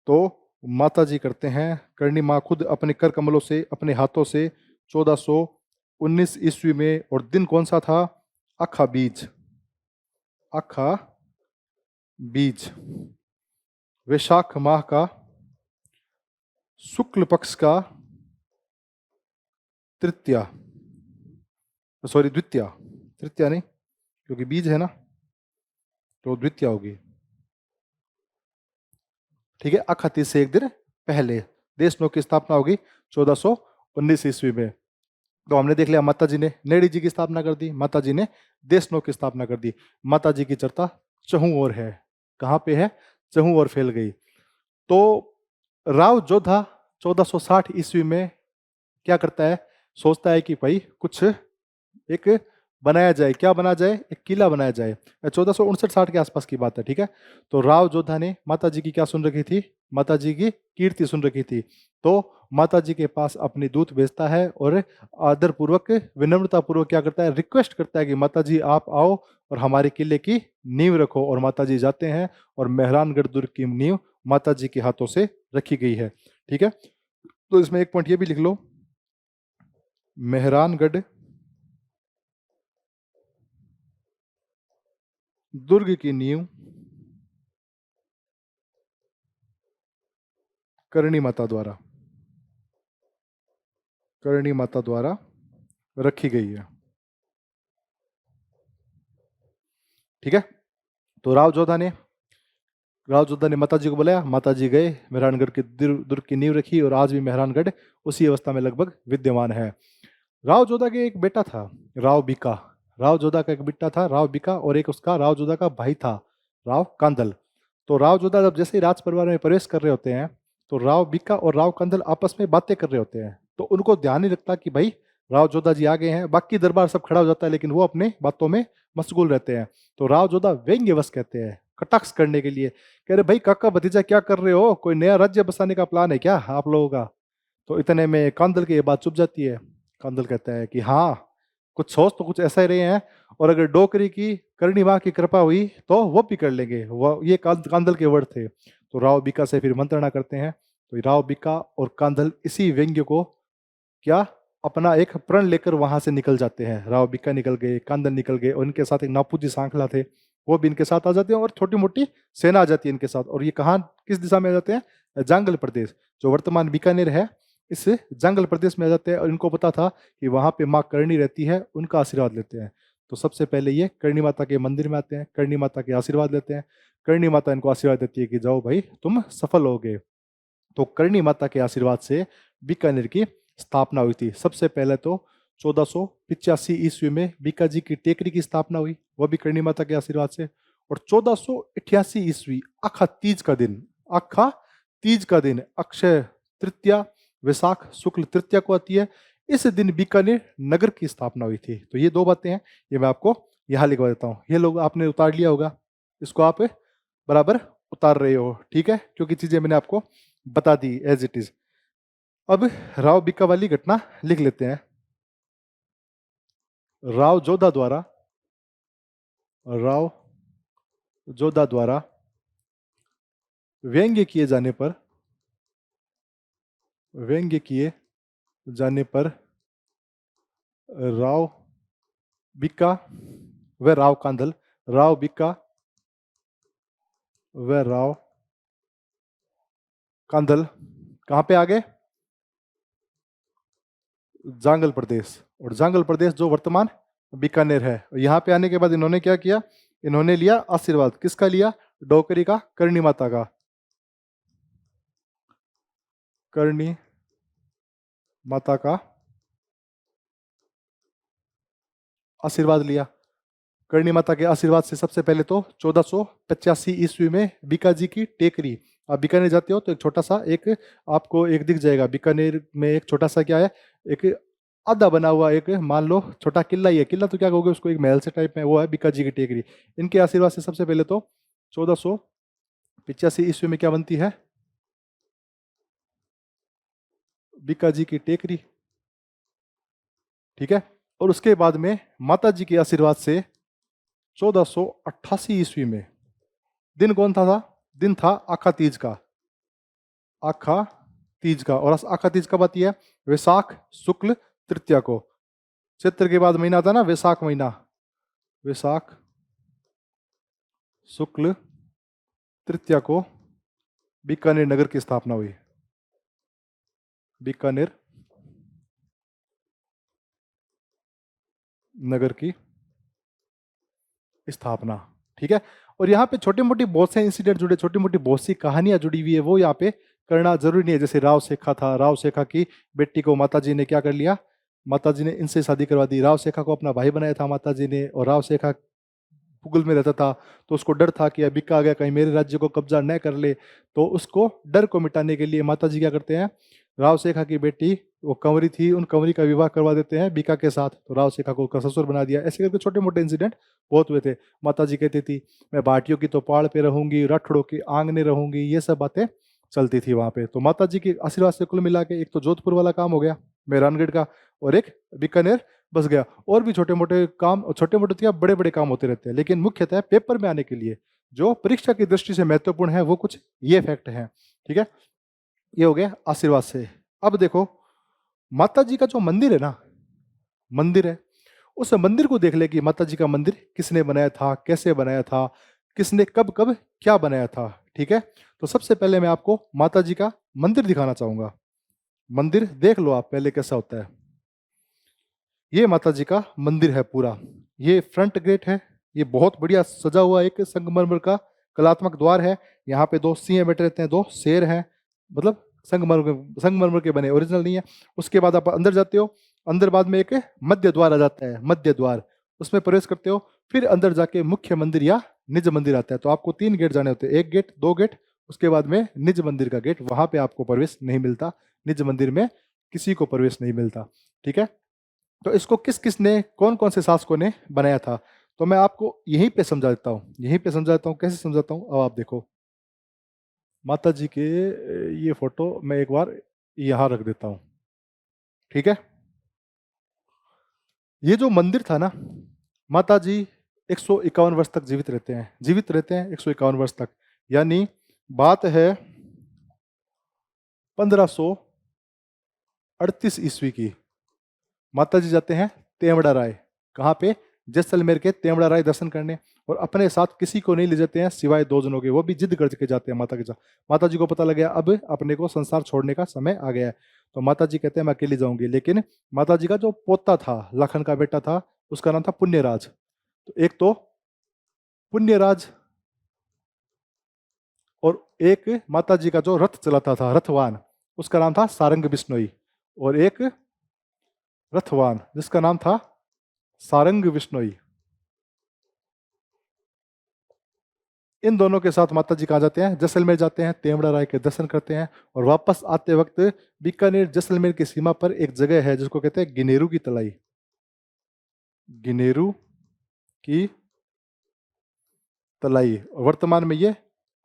तो माता जी करते हैं। करणी माँ खुद अपने कर कमलों से, अपने हाथों से 1419 ईस्वी में। और दिन कौन सा था? अखा बीज, अखा बीज, वैशाख माह का शुक्ल पक्ष का तृतीया, सॉरी द्वितीया, तृतीया नहीं क्योंकि बीज है ना, तो द्वितीया होगी। ठीक है, अखा तीज से एक दिन पहले देशनोक की स्थापना होगी 1419 ईस्वी में। तो हमने देख लिया माता जी ने नेड़ी जी की स्थापना कर दी, माता जी ने देशनोक की स्थापना कर दी। माता जी की चर्चा चहु ओर है। कहाँ पे है? चहु ओर फैल गई। तो राव जोधा 1460 ईस्वी में क्या करता है? सोचता है कि भाई कुछ एक बनाया जाए। क्या बना जाए? एक किला बनाया जाए। 1459-60 के आसपास की बात है। ठीक है, तो राव जोधा ने माता जी की क्या सुन रखी थी? माता जी की कीर्ति सुन रखी थी। तो माता जी के पास अपनी दूत भेजता है और आदर पूर्वक, विनम्रता पूर्वक क्या करता है? रिक्वेस्ट करता है कि माता जी आप आओ और हमारे किले की नींव रखो। और माता जी जाते हैं और मेहरानगढ़ दुर्ग की नींव माता जी के हाथों से रखी गई है। ठीक है, तो इसमें एक पॉइंट ये भी लिख लो, मेहरानगढ़ दुर्ग की नींव करणी माता द्वारा, करणी माता द्वारा रखी गई है। ठीक है, तो राव जोधा ने माता जी को बुलाया। माता जी गए, मेहरानगढ़ के दुर्ग की नींव रखी और आज भी मेहरानगढ़ उसी अवस्था में लगभग विद्यमान है। राव जोधा के एक बेटा था, राव बीका। राव जोधा का एक बेटा था राव बीका, और एक उसका राव जोधा का भाई था राव कांदल। तो राव जोधा जब जैसे ही राज परिवार में प्रवेश कर रहे होते हैं, तो राव बीका और राव कांदल आपस में बातें कर रहे होते हैं। तो उनको ध्यान नहीं रखता कि भाई राव जोधा जी आ गए हैं। बाकी दरबार सब खड़ा हो जाता है, लेकिन वो अपने बातों में मशगूल रहते हैं। तो राव जोधा व्यंग्यवश कहते हैं, कटाक्ष करने के लिए कह रहे, भाई काका भतीजा क्या कर रहे हो? कोई नया राज्य बसाने का प्लान है क्या आप लोगों का? तो इतने में कांदल की ये बात चुप जाती है। कांदल कहता है कि हाँ, कुछ सोच तो कुछ ऐसा ही रहे हैं, और अगर डोकरी की करणी माँ की कृपा हुई तो वो भी कर लेंगे। वो ये कांदल के वर्ड थे। तो राव बीका से फिर मंत्रणा करते हैं। तो राव बीका और कांदल इसी व्यंग्य को क्या अपना एक प्रण लेकर वहां से निकल जाते हैं। राव बीका निकल गए, कांदल निकल गए, और इनके साथ एक नापूजी सांखला थे, वो भी इनके साथ आ जाते हैं, और छोटी मोटी सेना आ जाती है इनके साथ। और ये कहाँ, किस दिशा में आ जाते हैं? जांगल प्रदेश, जो वर्तमान बीकानेर है, इस जंगल प्रदेश में आ जाते हैं। और इनको पता था कि वहां पे माँ करणी रहती है, उनका आशीर्वाद लेते हैं। तो सबसे पहले ये करणी माता के मंदिर में आते हैं, करणी माता के आशीर्वाद लेते हैं। करणी माता इनको आशीर्वाद देती है कि जाओ भाई तुम सफल हो गए। तो करणी माता के आशीर्वाद से बीकानेर की स्थापना हुई थी। सबसे पहले तो 1485 ईस्वी में बीका जी की टेकरी की स्थापना हुई, वह भी करणी माता के आशीर्वाद से। और 1488 ईस्वी अखा तीज का दिन, अखा तीज का दिन, अक्षय तृतीया वैशाख शुक्ल तृतीया को आती है। इस दिन बीकानेर नगर की स्थापना हुई थी। तो ये दो बातें हैं, ये मैं आपको यहाँ लिखवा देता हूँ। ये लोग आपने उतार लिया होगा, इसको आप बराबर उतार रहे हो। ठीक है, क्योंकि चीजें मैंने आपको बता दी एज इट इज। अब राव बीका वाली घटना लिख लेते हैं। राव जोधा द्वारा, राव जोधा द्वारा व्यंग्य किए जाने पर, व्यंग्य किए जाने पर राव बीका व राव कांदल, राव बीका व राव कांदल कहां पे आ गए? जांगल प्रदेश। और जांगल प्रदेश जो वर्तमान बीकानेर है। यहाँ पे आने के बाद इन्होंने क्या किया? इन्होंने लिया आशीर्वाद। किसका लिया? डोकरी का, करणी माता का, करणी माता का आशीर्वाद लिया। करणी माता के आशीर्वाद से सबसे पहले तो 1485 ईस्वी में बीका जी की टेकरी, आप बीकानेर जाते हो तो एक छोटा सा एक आपको एक दिख जाएगा। बीकानेर में एक छोटा सा क्या है, एक आधा बना हुआ एक मान लो छोटा किला ही है। किला तो क्या कहोगे उसको, एक महल से टाइप में, वो है बीका जी की टेकरी। इनके आशीर्वाद से सबसे पहले तो 1485 ईस्वी में क्या बनती है? बीका जी की टेकरी। ठीक है, और उसके बाद में माता जी के आशीर्वाद से 1488 ईस्वी में। दिन कौन था? दिन था आखा तीज का। आखा तीज का। और आखा तीज कब आती है? वैशाख शुक्ल तृतीया को। चैत्र के बाद महीना आता ना वैशाख महीना, वैशाख शुक्ल तृतीया को बीकानेर नगर की स्थापना हुई। बीकानेर नगर की स्थापना। ठीक है। और यहाँ पे छोटे मोटी बहुत से इंसिडेंट जुड़े, छोटी मोटी बहुत सी कहानियां जुड़ी हुई है, वो यहाँ पे करना जरूरी नहीं है। जैसे राव शेखा था, राव शेखा की बेटी को माताजी ने क्या कर लिया? माताजी ने इनसे शादी करवा दी। राव शेखा को अपना भाई बनाया था माताजी ने, और राव शेखा पुगल में रहता था, तो उसको डर था कि अभी आ गया कहीं मेरे राज्य को कब्जा न कर ले। तो उसको डर को मिटाने के लिए माताजी क्या करते हैं? राव शेखा की बेटी वो कंवरी थी, उन कंवरी का विवाह करवा देते हैं बीका के साथ, तो राव शेखा को उसका ससुर बना दिया। ऐसे करके छोटे मोटे इंसिडेंट बहुत हुए थे। माताजी कहती थी मैं भाटियों की तो पहाड़ पे रहूंगी, राठड़ों की आंगने रहूंगी, ये सब बातें चलती थी वहां पे। तो माताजी के आशीर्वाद से कुल मिला के एक तो जोधपुर वाला काम हो गया मेहरानगढ़ का, और एक बीकानेर बस गया। और भी छोटे मोटे काम, छोटे मोटे क्या बड़े बड़े काम होते रहते हैं, लेकिन मुख्यतः पेपर में आने के लिए जो परीक्षा की दृष्टि से महत्वपूर्ण है वो कुछ ये फैक्ट है। ठीक है, ये हो गया आशीर्वाद से। अब देखो माता जी का जो मंदिर है ना, मंदिर है, उस मंदिर को देख ले कि माता जी का मंदिर किसने बनाया था, कैसे बनाया था, किसने कब कब क्या बनाया था। ठीक है, तो सबसे पहले मैं आपको माता जी का मंदिर दिखाना चाहूंगा। मंदिर देख लो आप पहले कैसा होता है। ये माता जी का मंदिर है पूरा। ये फ्रंट गेट है, ये बहुत बढ़िया सजा हुआ एक संगमरमर का कलात्मक द्वार है। यहाँ पे दो सिंह बैठे रहते हैं, दो शेर हैं, मतलब संगमरमर के बने, ओरिजिनल नहीं है। उसके बाद आप अंदर जाते हो, अंदर बाद में एक मध्य द्वार आ जाता है, मध्य द्वार, उसमें प्रवेश करते हो। फिर अंदर जाके मुख्य मंदिर या निज मंदिर आता है। तो आपको 3 गेट जाने होते हैं, एक गेट, 2 गेट, उसके बाद में निज मंदिर का गेट। वहां पे आपको प्रवेश नहीं मिलता, निज मंदिर में किसी को प्रवेश नहीं मिलता। ठीक है, तो इसको किस किस ने, कौन कौन से शासकों ने बनाया था, तो मैं आपको यहीं पे समझा देता हूँ, यहीं पे समझाता हूँ। कैसे समझाता हूँ, अब आप देखो। माता जी के ये फोटो मैं एक बार यहाँ रख देता हूँ। ठीक है, ये जो मंदिर था ना, माता जी 151 वर्ष तक जीवित रहते हैं, जीवित रहते हैं 151 वर्ष तक। यानी बात है 1538 ईस्वी की। माता जी जाते हैं तेमड़ा राय, कहाँ पे? जैसलमेर के तेमड़ा राय दर्शन करने, और अपने साथ किसी को नहीं ले जाते हैं सिवाय 2 जनों के, वो भी जिद करके जाते हैं माता के साथ। माता जी को पता लग गया अब अपने को संसार छोड़ने का समय आ गया है, तो माता जी कहते हैं मैं अकेली जाऊंगी। लेकिन माता जी का जो पोता था, लखन का बेटा था, उसका नाम था पुण्यराज। तो एक तो पुण्यराज, और एक माता जी का जो रथ चलाता था, रथवान, उसका नाम था सारंग बिश्नोई। और एक रथवान जिसका नाम था सारंग बिश्नोई। इन दोनों के साथ माता जी कहाँ जाते हैं? जैसलमेर जाते हैं, तेमड़ा राय के दर्शन करते हैं। और वापस आते वक्त बीकानेर जैसलमेर की सीमा पर एक जगह है जिसको कहते हैं गिनेरू की तलाई। गिनेरू की तलाई, और वर्तमान में ये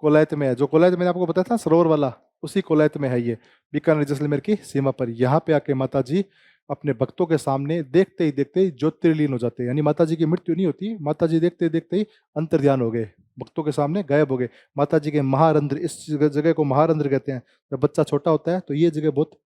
कोलायत में है। जो कोलायत मैंने आपको बताया था सरोवर वाला, उसी कोलायत में है ये, बीकानेर जैसलमेर की सीमा पर। यहाँ पे आके माता जी अपने भक्तों के सामने देखते ही देखते ही ज्योतिर्लीन हो जाते हैं। यानी माता जी की मृत्यु नहीं होती, माता जी देखते देखते ही अंतर्ध्यान हो गए, भक्तों के सामने गायब हो गए। माता जी के महारंध्र, इस जगह को महारंध्र कहते हैं। जब बच्चा छोटा होता है तो ये जगह बहुत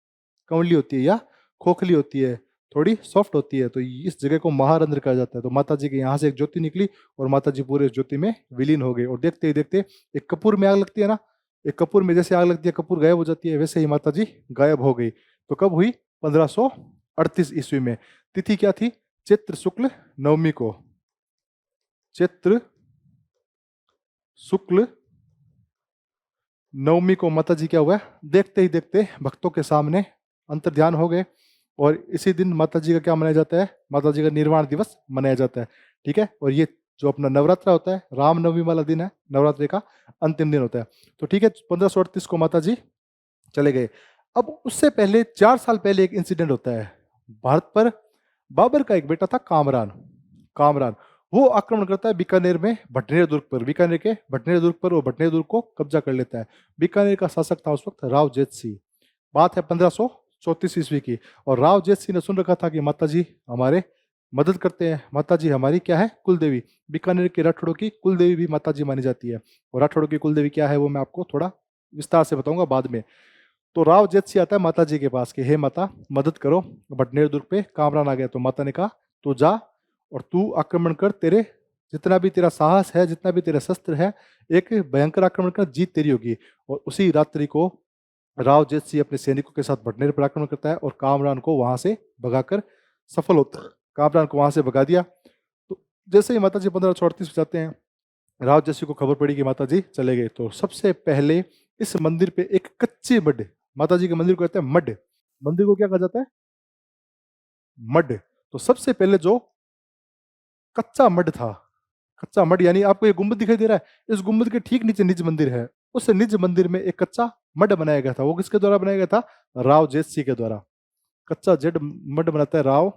कंवली होती है या खोखली होती है, थोड़ी सॉफ्ट होती है, तो इस जगह को महारंध्र कहा जाता है। तो माता जी के यहाँ से एक ज्योति निकली और माता जी पूरे ज्योति में विलीन हो गए। और देखते ही देखते, एक कपूर में आग लगती है ना, एक कपूर में जैसे आग लगती है, कपूर गायब हो जाती है, वैसे ही माता जी गायब हो गई। तो कब हुई? 1538 ईस्वी में। तिथि क्या थी? चैत्र शुक्ल नवमी को। चैत्र शुक्ल नवमी को माता जी क्या हुआ? देखते ही देखते भक्तों के सामने अंतर्ध्यान हो गए। और इसी दिन माता जी का क्या मनाया जाता है? माता जी का निर्वाण दिवस मनाया जाता है। ठीक है, और ये जो अपना नवरात्रा होता है, रामनवमी वाला दिन है, नवरात्रि का अंतिम दिन होता है। तो ठीक है, 1538 को माता जी चले गए। अब उससे पहले 4 साल पहले एक इंसिडेंट होता है भारत पर। बाबर का एक बेटा था कामरान, कामरान, वो आक्रमण करता है बीकानेर में भटनेर दुर्ग पर, बीकानेर के भटनेर दुर्ग पर, वो भटनेर दुर्ग को कब्जा कर लेता है। बीकानेर का शासक था उस वक्त राव जेत सिंह। बात है 1534 ईस्वी की। और राव जेत सिंह ने सुन रखा था कि माता जी हमारे मदद करते हैं। माता जी हमारी क्या है? कुल देवी। बीकानेर के राठौड़ों की कुल देवी भी माता जी मानी जाती है। और राठौड़ों की कुल देवी क्या है वो मैं आपको थोड़ा विस्तार से बताऊंगा बाद में। तो राव जेतसी आता है माता जी के पास कि हे माता मदद करो, भटनेर दुर्ग पे कामरान आ गया। तो माता ने कहा तू जा और तू आक्रमण कर, तेरे जितना भी तेरा साहस है, जितना भी तेरा शस्त्र है, एक भयंकर आक्रमण कर, जीत तेरी होगी। और उसी रात्रि को राव जेतसी अपने सैनिकों के साथ भटनेर पर आक्रमण करता है और कामरान को वहां से भगाकर सफल होता है। कामरान को वहां से भगा दिया। तो जैसे ही माता जी 1538 में जाते हैं, राव जेतसी को खबर पड़ी कि माता जी चले गए, तो सबसे पहले इस मंदिर पे एक कच्चे मड, माता जी के मंदिर को कहते हैं मड, मंदिर को क्या कहा जाता है? मड। तो सबसे पहले जो कच्चा मड था, कच्चा मड यानी आपको ये गुम्बद दिखाई दे रहा है, इस गुम्बद के ठीक नीचे निज मंदिर है। उस निज मंदिर में एक कच्चा मड बनाया गया था। वो किसके द्वारा बनाया गया था? राव जेतसी के द्वारा। कच्चा जेड मड बनाता है राव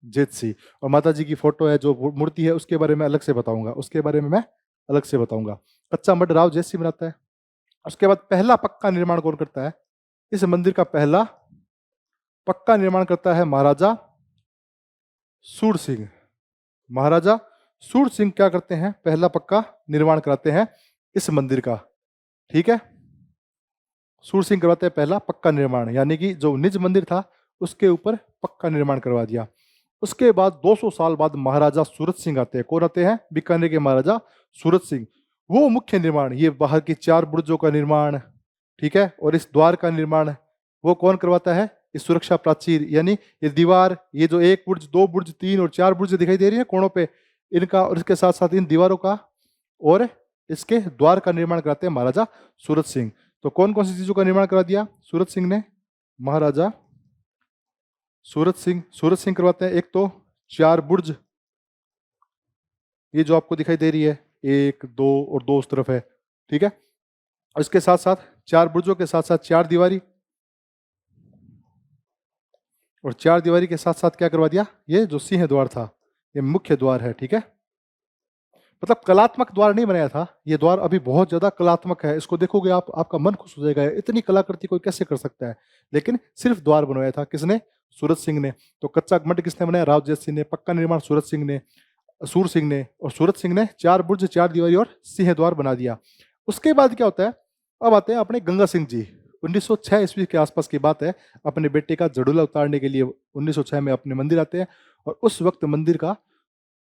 जेतसी। और माता जी की फोटो है, जो मूर्ति है, उसके बारे में अलग से बताऊंगा, उसके बारे में मैं अलग से बताऊंगा। कच्चा मड राव जेतसी बनाता है। उसके बाद पहला पक्का निर्माण कौन करता है? इस मंदिर का पहला पक्का निर्माण करता है महाराजा सूर सिंह। महाराजा सूर सिंह क्या करते हैं? पहला पक्का निर्माण कराते हैं इस मंदिर का। ठीक है, सूर सिंह करवाते हैं पहला पक्का निर्माण, यानी कि जो निज मंदिर था उसके ऊपर पक्का निर्माण करवा दिया। उसके बाद 200 साल बाद महाराजा सूरत सिंह आते हैं। कौन आते हैं? बीकानेर के महाराजा सूरत सिंह। वो मुख्य निर्माण, ये बाहर की 4 बुर्जों का निर्माण, ठीक है, और इस द्वार का निर्माण वो कौन करवाता है? इस सुरक्षा प्राचीर, यानी ये दीवार, ये जो 1 बुर्ज, 2 बुर्ज, 3 और 4 बुर्ज दिखाई दे रही है कोणों पे, इनका और इसके साथ साथ इन दीवारों का और इसके द्वार का निर्माण कराते हैं महाराजा सूरत सिंह। तो कौन कौन सी चीजों का निर्माण करा दिया सूरत सिंह ने? महाराजा सूरत सिंह करवाते हैं एक तो 4 बुर्ज, ये जो आपको दिखाई दे रही है, 1 2 और 2 उस तरफ है, ठीक है। और इसके साथ साथ 4 बुर्जों के साथ साथ 4 दीवारी, और 4 दीवारी के साथ साथ क्या करवा दिया? ये जो सिंह द्वार था, ये मुख्य द्वार है, ठीक है। मतलब कलात्मक द्वार नहीं बनाया था, ये द्वार अभी बहुत ज्यादा कलात्मक है। इसको देखोगे आप, आपका मन खुश हो जाएगा, इतनी कलाकृति कोई कैसे कर सकता है। लेकिन सिर्फ द्वार बनवाया था किसने? सूरत सिंह ने। तो कच्चा मठ किसने बनाया? राव जेत सिंह ने। पक्का निर्माण सूरत सिंह ने, सूर सिंह ने। और सूरत सिंह ने 4 बुर्ज, 4 दीवारी और सिंह द्वार बना दिया। उसके बाद क्या होता है? अब आते हैं अपने गंगा सिंह जी। 1906 ईस्वी के आसपास की बात है। अपने बेटे का जड़ूला उतारने के लिए 1906 में अपने मंदिर आते हैं। और उस वक्त मंदिर का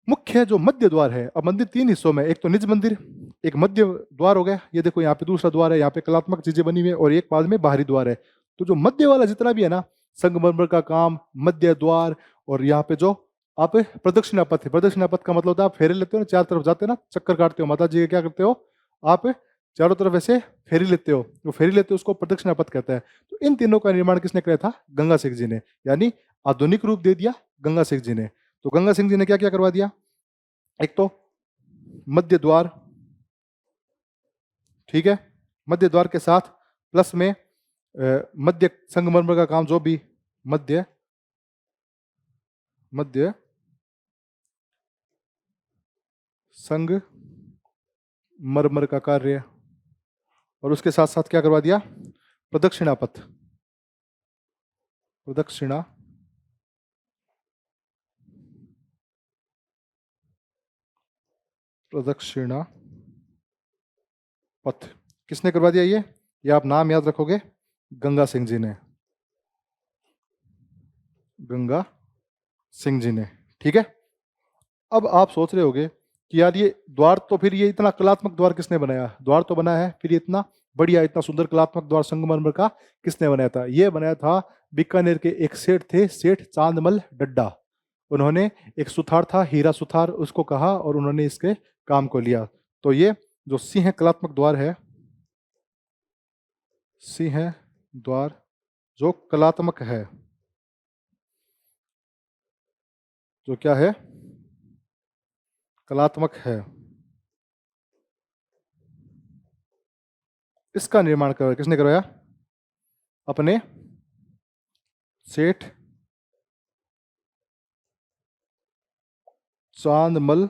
मुख्य जो मध्य द्वार है, अब मंदिर 3 हिस्सों में, एक तो निज मंदिर, एक मध्य द्वार हो गया, ये देखो यहाँ पे दूसरा द्वार है, यहाँ पे कलात्मक चीजें बनी हुई है, और एक बाद में बाहरी द्वार है। तो जो मध्य वाला जितना भी है ना, संगमरमर का काम, मध्य द्वार, और यहाँ पे जो आप प्रदक्षिणा पथ है, प्रदक्षिणा पथ का मतलब होता है आप फेरे लेते हो ना, 4 तरफ जाते हो ना, चक्कर काटते हो, माता जी क्या करते हो आप? चारों तरफ ऐसे फेरी लेते हो, जो फेरी लेते हो उसको प्रदक्षिणा पथ कहता है। तो इन तीनों का निर्माण किसने किया था? गंगा सिंह जी ने, यानी आधुनिक रूप दे दिया गंगा सिंह जी ने। तो गंगा सिंह जी ने क्या क्या करवा दिया? एक तो मध्य द्वार, ठीक है, मध्य द्वार के साथ प्लस में मध्य संगमरमर का काम, जो भी मध्य मध्य संग मरमर का कार्य, और उसके साथ साथ क्या करवा दिया? प्रदक्षिणा पथ, प्रदक्षिणा प्रदक्षिणा पथ किसने करवा दिया? ये आप नाम याद रखोगे, गंगा सिंह जी ने, गंगा सिंह जी ने, ठीक है। अब आप सोच रहे होगे कि यार ये द्वार तो, फिर ये इतना कलात्मक द्वार किसने बनाया? द्वार तो बना है, फिर ये इतना बढ़िया, इतना सुंदर कलात्मक द्वार संगमरमर का किसने बनाया था? ये बनाया था बीकानेर के एक सेठ थे, सेठ चांदमल डड्डा। उन्होंने, एक सुथार था हीरा सुथार, उसको कहा और उन्होंने इसके काम को लिया। तो ये जो सिंह कलात्मक द्वार है, सिंह द्वार जो कलात्मक है, जो क्या है? कलात्मक है, इसका निर्माण किसने करवाया? अपने सेठ चांदमल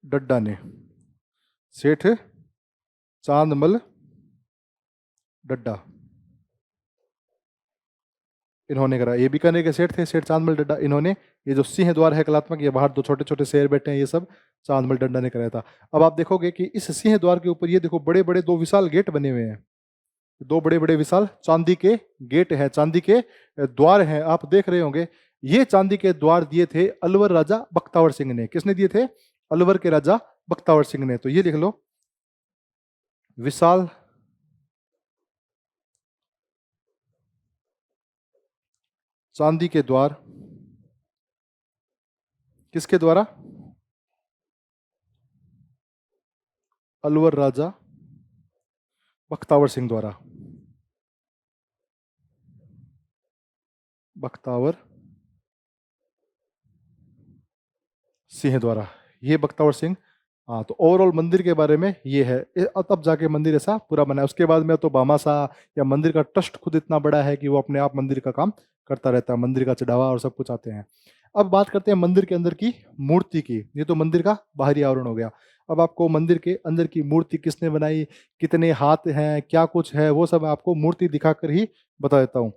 डड्डा ने, सेठ चांदमल डड्डा। इन्होंने करा। ये बीकानेर के सेठ थे, सेठ चांदमल डड्डा। इन्होंने ये जो सिंह द्वार है कलात्मक, ये बाहर दो छोटे छोटे शेर बैठे हैं, ये सब चांदमल डड्डा ने कराया था। अब आप देखोगे कि इस सिंह द्वार के ऊपर ये देखो बड़े बड़े दो विशाल गेट बने हुए हैं, दो बड़े बड़े विशाल चांदी के गेट हैं, चांदी के द्वार हैं, आप देख रहे होंगे। ये चांदी के द्वार दिए थे अलवर राजा बख्तावर सिंह ने। किसने दिए थे? अलवर के राजा बख्तावर सिंह ने। तो ये लिख लो, विशाल चांदी के द्वार किसके द्वारा? अलवर राजा बख्तावर सिंह द्वारा। बख्तावर सिंह द्वारा, ये बख्तावर सिंह। हाँ, तो ओवरऑल मंदिर के बारे में ये है। तब जाके मंदिर ऐसा पूरा बना है। उसके बाद में तो भामाशाह या मंदिर का ट्रस्ट खुद इतना बड़ा है कि वो अपने आप मंदिर का काम करता रहता है, मंदिर का चढ़ावा और सब कुछ आते हैं। अब बात करते हैं मंदिर के अंदर की मूर्ति की। ये तो मंदिर का बाहरी आवरण हो गया। अब आपको मंदिर के अंदर की मूर्ति किसने बनाई, कितने हाथ हैं, क्या कुछ है, वो सब आपको मूर्ति दिखाकर ही बता देता हूँ।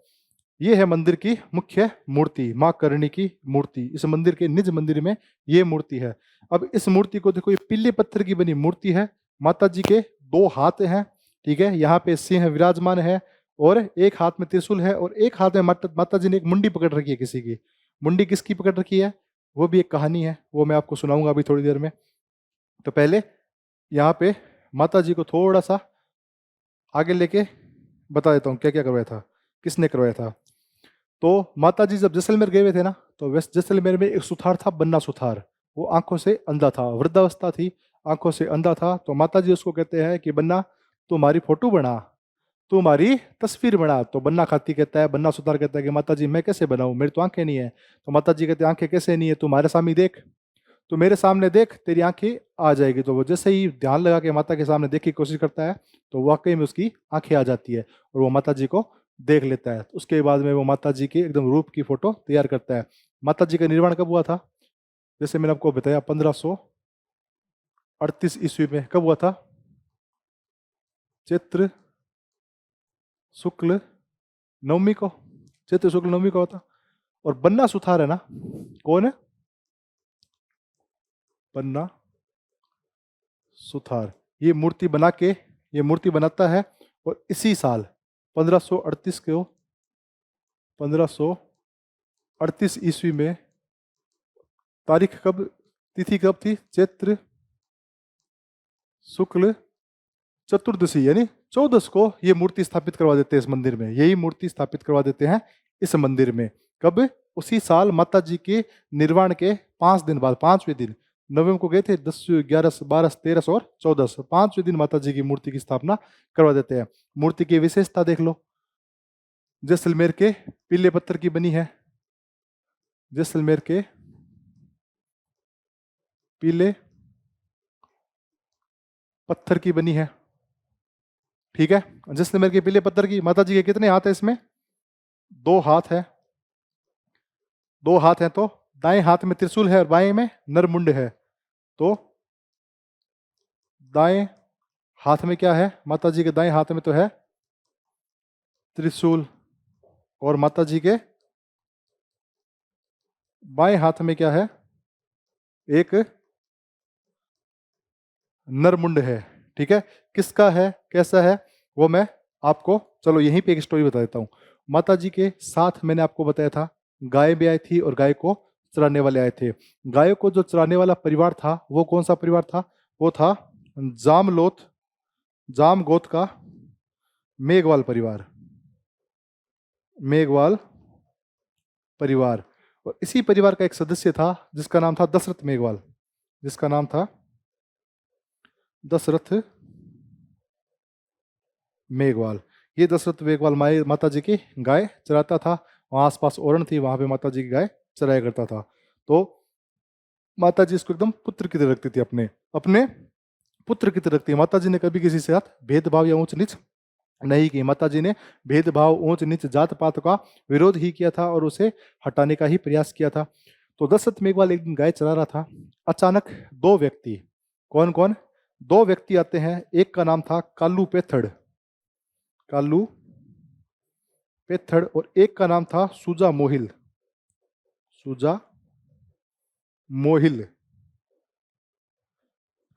ये है मंदिर की मुख्य मूर्ति, माँ करणी की मूर्ति। इस मंदिर के निज मंदिर में ये मूर्ति है। अब इस मूर्ति को देखो, ये पीले पत्थर की बनी मूर्ति है। माता जी के दो हाथ हैं, ठीक है। यहाँ पे सिंह विराजमान है और एक हाथ में त्रिशूल है और एक हाथ में माता जी ने एक मुंडी पकड़ रखी है। किसी की मुंडी किसकी पकड़ रखी है, वो भी एक कहानी है, वो मैं आपको सुनाऊंगा अभी थोड़ी देर में। तो पहले यहाँ पे माता जी को थोड़ा सा आगे लेके बता देता हूँ क्या क्या करवाया था, किसने करवाया था। तो माता जी जब जैसलमेर गए हुए थे ना, तो वेस्ट जैसलमेर में एक सुथार था, बन्ना सुथार। वो आंखों से अंधा था, वृद्धावस्था थी, आंखों से अंधा था। तो माता जी उसको कहते हैं कि बन्ना तू हमारी फोटो बना, तू हमारी तस्वीर बना। तो बन्ना खाती कहता है, बन्ना सुथार कहता है कि माता जी मैं कैसे बनाऊं, मेरी तो आंखें नहीं है। तो माता जी कहते हैं आंखें कैसे नहीं है, तू हमारे सामने देख, तो मेरे सामने देख, तेरी आंखें आ जाएगी। तो वो जैसे ही ध्यान लगा के माता के सामने देखने की कोशिश करता है, तो वाकई में उसकी आंखें आ जाती है और वो माता जी को देख लेता है। उसके बाद में वो माता जी की एकदम रूप की फोटो तैयार करता है। माता जी का निर्माण कब हुआ था? जैसे मैंने आपको बताया 1538 ईस्वी में। कब हुआ था? चैत्र शुक्ल नवमी को, चैत्र शुक्ल नवमी को होता। और बन्ना सुथार है ना, कौन है? बन्ना सुथार। ये मूर्ति बना के, ये मूर्ति बनाता है और इसी साल 1538 को, 1538 ईस्वी में, तारीख कब, तिथि कब थी? चैत्र शुक्ल चतुर्दशी यानी 14 को ये मूर्ति स्थापित करवा देते हैं इस मंदिर में। यही मूर्ति स्थापित करवा देते हैं इस मंदिर में। कब? उसी साल माता जी के निर्वाण के 5 दिन बाद, 5वें दिन, नवम को गए थे, 10, 11, 12, 13 और 14, 5वें दिन माता जी की मूर्ति की स्थापना करवा देते हैं। मूर्ति की विशेषता देख लो, जैसलमेर के पीले पत्थर की बनी है, जैसलमेर के पीले पत्थर की बनी है, ठीक है। जैसलमेर के पीले पत्थर की। माता जी के कितने हाथ है इसमें? 2 हाथ है, 2 हाथ हैं। तो दाएं हाथ में त्रिशूल है और बाएं में नरमुंड है। तो दाएं हाथ में क्या है? माता जी के दाएं हाथ में तो है त्रिशूल, और माता जी के बाएं हाथ में क्या है? एक नरमुंड है, ठीक है। किसका है, कैसा है, वो मैं आपको, चलो यहीं पे एक स्टोरी बता देता हूँ। माता जी के साथ मैंने आपको बताया था गाय भी आई थी और गाय को चराने वाले आए थे। गायों को जो चराने वाला परिवार था, वो कौन सा परिवार था? वो था जामगोत का मेघवाल परिवार, मेघवाल परिवार। और इसी परिवार का एक सदस्य था जिसका नाम था दशरथ मेघवाल, जिसका नाम था दशरथ मेघवाल। ये दशरथ मेघवाल माता जी की गाय चराता था। वहाँ आसपास ओरण थी, वहाँ पे माता जी की गाय चराया करता था। तो माता जी इसको एकदम पुत्र की तरह रखती थी, अपने अपने पुत्र की तरह रखती है। माता जी ने कभी किसी से साथ भेदभाव या ऊंच नीच नहीं की। माता जी ने भेदभाव, ऊंच नीच, जात पात का विरोध ही किया था और उसे हटाने का ही प्रयास किया था। तो दशरथ मेघवाल एक दिन गाय चरा रहा था। अचानक 2 व्यक्ति, कौन कौन? 2 व्यक्ति आते हैं। एक का नाम था कालू पेथड़, कालू पेथड़, और एक का नाम था सुजा मोहिल। सुजा मोहिल।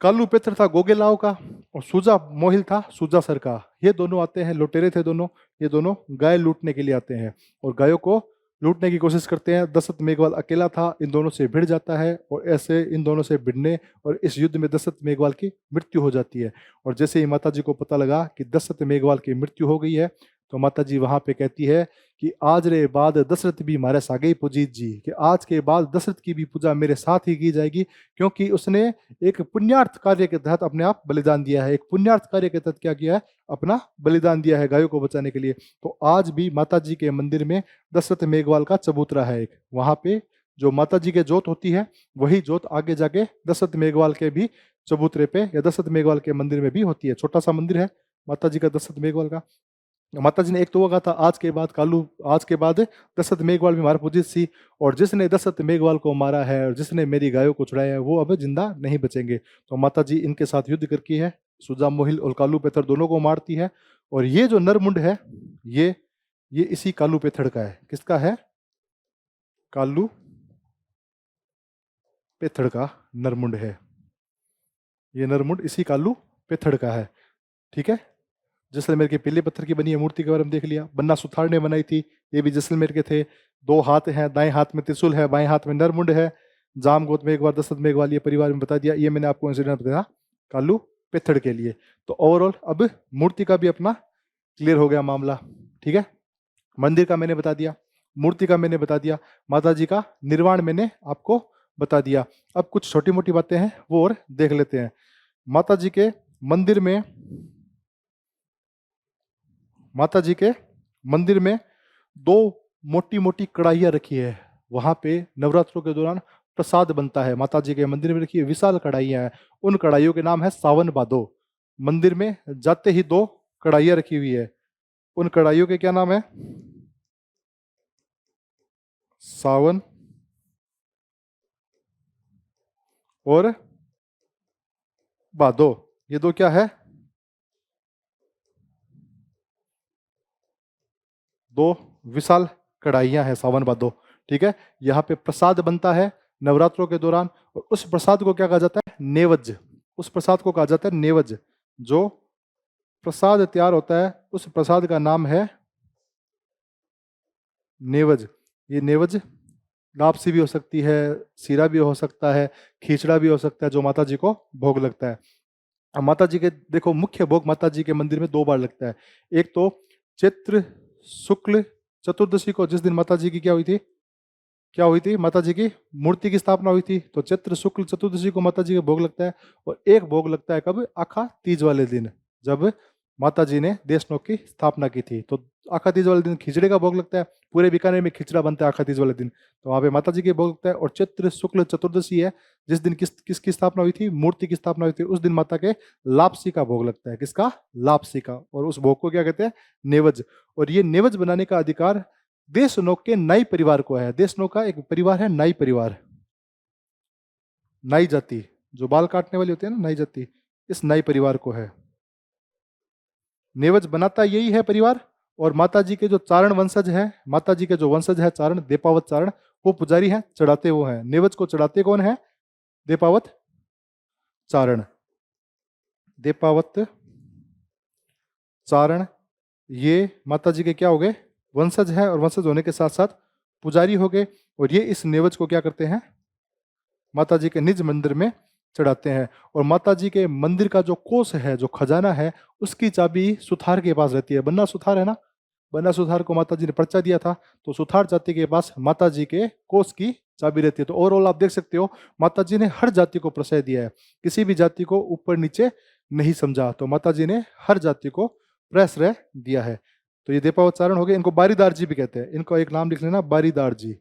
कालू पेथड़ था गोगेलाओ का, और सुजा मोहिल था सुजा सर का। ये दोनों आते हैं, लुटेरे थे दोनों। ये दोनों गाय लूटने के लिए आते हैं और गायों को लूटने की कोशिश करते हैं। दशरथ मेघवाल अकेला था, इन दोनों से भिड़ जाता है, और ऐसे इन दोनों से भिड़ने और इस युद्ध में दशरथ मेघवाल की मृत्यु हो जाती है। और जैसे ही माता जी को पता लगा कि दशरथ मेघवाल की मृत्यु हो गई है, तो माता जी वहां पे कहती है कि आज रे बाद दशरथ भी हमारे सागे पुजीत जी, कि आज के बाद दशरथ की भी पूजा मेरे साथ ही की जाएगी, क्योंकि उसने एक पुण्यार्थ कार्य के तहत अपने आप बलिदान दिया है। एक पुण्यार्थ कार्य के तहत क्या किया है? अपना बलिदान दिया है गायों को बचाने के लिए। तो आज भी माता जी के मंदिर में दशरथ मेघवाल का चबूतरा है एक। वहां पे जो माता जी के जोत होती है, वही जोत आगे जाके दशरथ मेघवाल के भी चबूतरे पे या दशरथ मेघवाल के मंदिर में भी होती है। छोटा सा मंदिर है माता जी का, दशरथ मेघवाल का। माता जी ने एक तो वो कहा था, आज के बाद कालू, आज के बाद दशरथ मेघवाल भी हमारा पूजित सी, और जिसने दशरथ मेघवाल को मारा है और जिसने मेरी गायों को छुड़ाया है, वो अब जिंदा नहीं बचेंगे। तो माता जी इनके साथ युद्ध करती है, सुजा मोहिल और कालू पेथर दोनों को मारती है। और ये जो नरमुंड है, ये इसी कालू पेथड़ का है। किसका है? कालू पेथड़ का नरमुंड है। ये नरमुंड इसी कालू पेथड़ का है। ठीक है। जैसलमेर के पीले पत्थर की बनी है मूर्ति के बारे में देख लिया। बन्ना सुथार ने बनाई थी, ये भी जैसलमेर के थे। दो हाथ हैं, दाएं हाथ में त्रिशूल है, बाएं हाथ में नरमुंड है। जाम गोत में एक बार दशरथ मेघवाल ये परिवार में बता दिया। ये मैंने आपको इंसिडेंट बताया कालू पेथड़ के लिए। तो ओवरऑल अब मूर्ति का भी अपना क्लियर हो गया मामला। ठीक है। मंदिर का मैंने बता दिया, मूर्ति का मैंने बता दिया, माता जी का निर्वाण मैंने आपको बता दिया। अब कुछ छोटी मोटी बातें हैं वो और देख लेते हैं। माता जी के मंदिर में, माता जी के मंदिर में दो मोटी मोटी कढ़ाइयाँ रखी है। वहां पे नवरात्रों के दौरान प्रसाद बनता है। माता जी के मंदिर में रखी है विशाल कढ़ाइयाँ हैं। उन कढ़ाइयों के नाम है सावन भादो। मंदिर में जाते ही दो कढ़ाइयाँ रखी हुई है। उन कढ़ाइयों के क्या नाम है? सावन और भादो। ये दो क्या है? दो विशाल कढ़ाइयाँ हैं, सावन भादो। ठीक है। यहाँ पे प्रसाद बनता है नवरात्रों के दौरान, और उस प्रसाद को क्या कहा जाता है? नेवज। उस प्रसाद को कहा जाता है नेवज। जो प्रसाद तैयार होता है उस प्रसाद का नाम है नेवज। ये नेवज लापसी भी हो सकती है, सीरा भी हो सकता है, खींचड़ा भी हो सकता है, जो माता जी को भोग लगता है। अब माता जी के देखो, मुख्य भोग माता जी के मंदिर में दो बार लगता है। एक तो चैत्र शुक्ल चतुर्दशी को, जिस दिन माता जी की क्या हुई थी? क्या हुई थी? माता जी की मूर्ति की स्थापना हुई थी। तो चैत्र शुक्ल चतुर्दशी को माता जी का भोग लगता है। और एक भोग लगता है कब? आखा तीज वाले दिन, जब माता जी ने देशनोक की स्थापना की थी। तो आखा तीज वाले दिन खिचड़े का भोग लगता है। पूरे बीकानेर में खिचड़ा बनता है आखा तीज वाले दिन, तो वहाँ पे माता जी के भोग लगता है। और चैत्र शुक्ल चतुर्दशी है, जिस दिन किसकी स्थापना हुई थी? मूर्ति की स्थापना हुई थी। उस दिन माता के लापसी का भोग लगता है। किसका? लापसी का। और उस भोग को क्या कहते हैं? नेवज। और ये नेवज बनाने का अधिकार देशनोक के नाई परिवार को है। देशनोक का एक परिवार है नाई परिवार, नाई जाति, जो बाल काटने वाली होती है ना, नाई जाति, इस नाई परिवार को है। नेवज बनाता यही है परिवार। और माता जी के जो चारण वंशज हैं, माता जी के जो वंशज है चारण, देपावत चारण, वो पुजारी हैं, चढ़ाते वो हैं। नेवज को चढ़ाते कौन है? देपावत चारण। देपावत चारण ये माता जी के क्या हो गए? वंशज है, और वंशज होने के साथ साथ पुजारी हो गए। और ये इस नेवज को क्या करते हैं? माता जी के निज मंदिर में चढ़ाते हैं। और माता जी के मंदिर का जो कोष है, जो खजाना है, उसकी चाबी सुथार के पास रहती है। बन्ना सुथार है ना, बन्ना सुथार को माता जी ने पर्चा दिया था, तो सुथार जाति के पास माता जी के कोष की चाबी रहती है। तो ओवरऑल आप देख सकते हो, माता जी ने हर जाति को प्रश्रय दिया है, किसी भी जाति को ऊपर नीचे नहीं समझा। तो माता जी ने हर जाति को प्रश्रय दिया है। तो ये देपावचारण हो गए। इनको बारीदार जी भी कहते हैं। इनको एक नाम लिख लेना, बारीदार जी,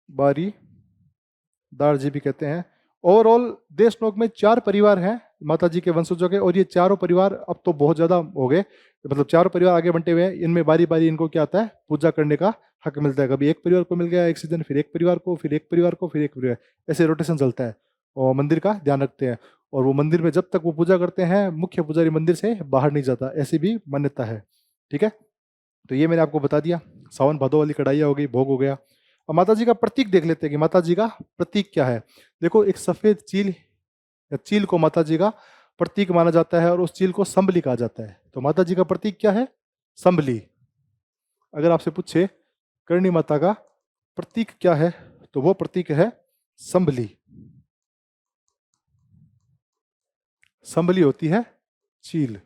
बारीदार जी भी कहते हैं। ओवरऑल देशनोक में 4 परिवार हैं माता जी के वंशजों के, और ये चारों परिवार अब तो बहुत ज्यादा हो गए, मतलब चारों परिवार आगे बढ़ते हुए हैं। इनमें बारी बारी इनको क्या आता है? पूजा करने का हक मिलता है। कभी एक परिवार को मिल गया एक सीजन, फिर एक परिवार को, फिर एक परिवार को, फिर एक परिवार, ऐसे रोटेशन चलता है। और मंदिर का ध्यान रखते हैं। और वो मंदिर में जब तक वो पूजा करते हैं, मुख्य पुजारी मंदिर से बाहर नहीं जाता, ऐसी भी मान्यता है। ठीक है। तो ये मैंने आपको बता दिया, सावन भादो वाली कढ़ाइयाँ हो गई, भोग हो गया। अब माता जी का प्रतीक देख लेते हैं कि माता जी का प्रतीक क्या है। देखो, एक सफेद चील या चील को माता जी का प्रतीक माना जाता है और उस चील को संबली कहा जाता है। तो माता जी का प्रतीक क्या है? संबली। अगर आपसे पूछे करणी माता का प्रतीक क्या है, तो वो प्रतीक है संबली। संबली होती है चील।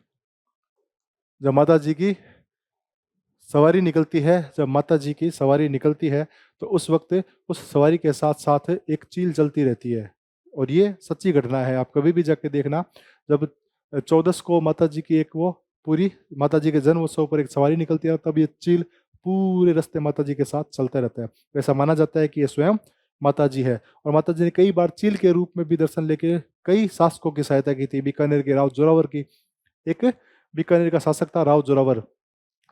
जब माता जी की सवारी निकलती है, जब माता जी की सवारी निकलती है, तो उस वक्त उस सवारी के साथ साथ एक चील चलती रहती है। और ये सच्ची घटना है, आप कभी भी जाके देखना। जब 14 को माता जी की एक वो पूरी माता जी के जन्म उत्सव पर एक सवारी निकलती है, तब ये चील पूरे रास्ते माता जी के साथ चलता रहता है। ऐसा माना जाता है कि ये स्वयं माता जी है। और माता जी ने कई बार चील के रूप में भी दर्शन लेके कई शासकों की सहायता की थी। बीकानेर के राव जोरावर की, एक बीकानेर का शासक था राव जोरावर,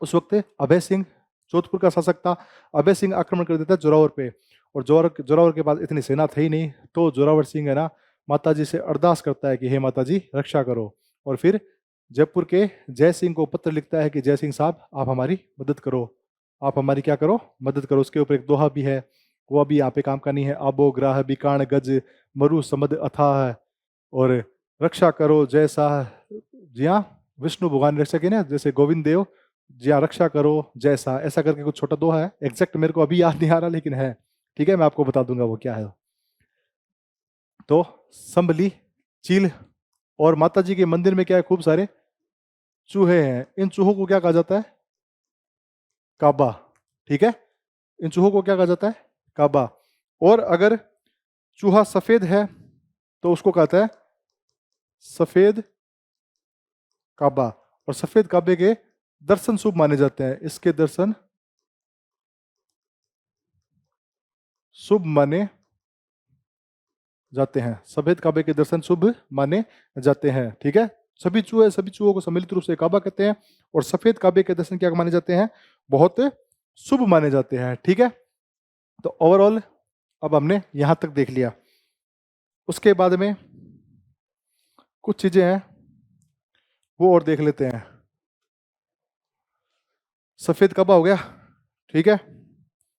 उस वक्त अभय सिंह जोधपुर का शासक था। अभय सिंह आक्रमण कर देता है जोरावर पे, और जोरावर के पास इतनी सेना थी नहीं, तो जोरावर सिंह है ना माता जी से अरदास करता है कि हे माता जी रक्षा करो। और फिर जयपुर के जय सिंह को पत्र लिखता है कि जय सिंह साहब, आप हमारी मदद करो, आप हमारी क्या करो, मदद करो। उसके ऊपर एक दोहा भी है, वो अभी यहाँ पे काम का नहीं है। आबो ग्राह बिकाण गज मरु समद अथाह, और रक्षा करो जैसा, जी हाँ, विष्णु भगवान रक्षा की ना, जैसे गोविंद देव जी हाँ रक्षा करो जैसा, ऐसा करके कुछ छोटा दोहा है। एग्जैक्ट मेरे को अभी याद नहीं आ रहा, लेकिन है, ठीक है, मैं आपको बता दूंगा वो क्या है। तो संबली, चील, और माता जी के मंदिर में क्या है, खूब सारे चूहे हैं। इन चूहों को क्या कहा जाता है? काबा। ठीक है, इन चूहों को क्या कहा जाता है? काबा। और अगर चूहा सफेद है तो उसको कहता है सफेद काबा। और सफेद काबे के दर्शन शुभ माने जाते हैं, इसके दर्शन शुभ माने जाते हैं, सफेद काबे के दर्शन शुभ माने जाते हैं। ठीक है, सभी चूहों को सम्मिलित रूप से काबा कहते हैं, और सफेद काबे के दर्शन क्या माने जाते हैं? बहुत शुभ माने जाते हैं। ठीक है, तो ओवरऑल अब हमने यहां तक देख लिया। उसके बाद में कुछ चीजें हैं वो और देख लेते हैं। सफेद काबा हो गया, ठीक है,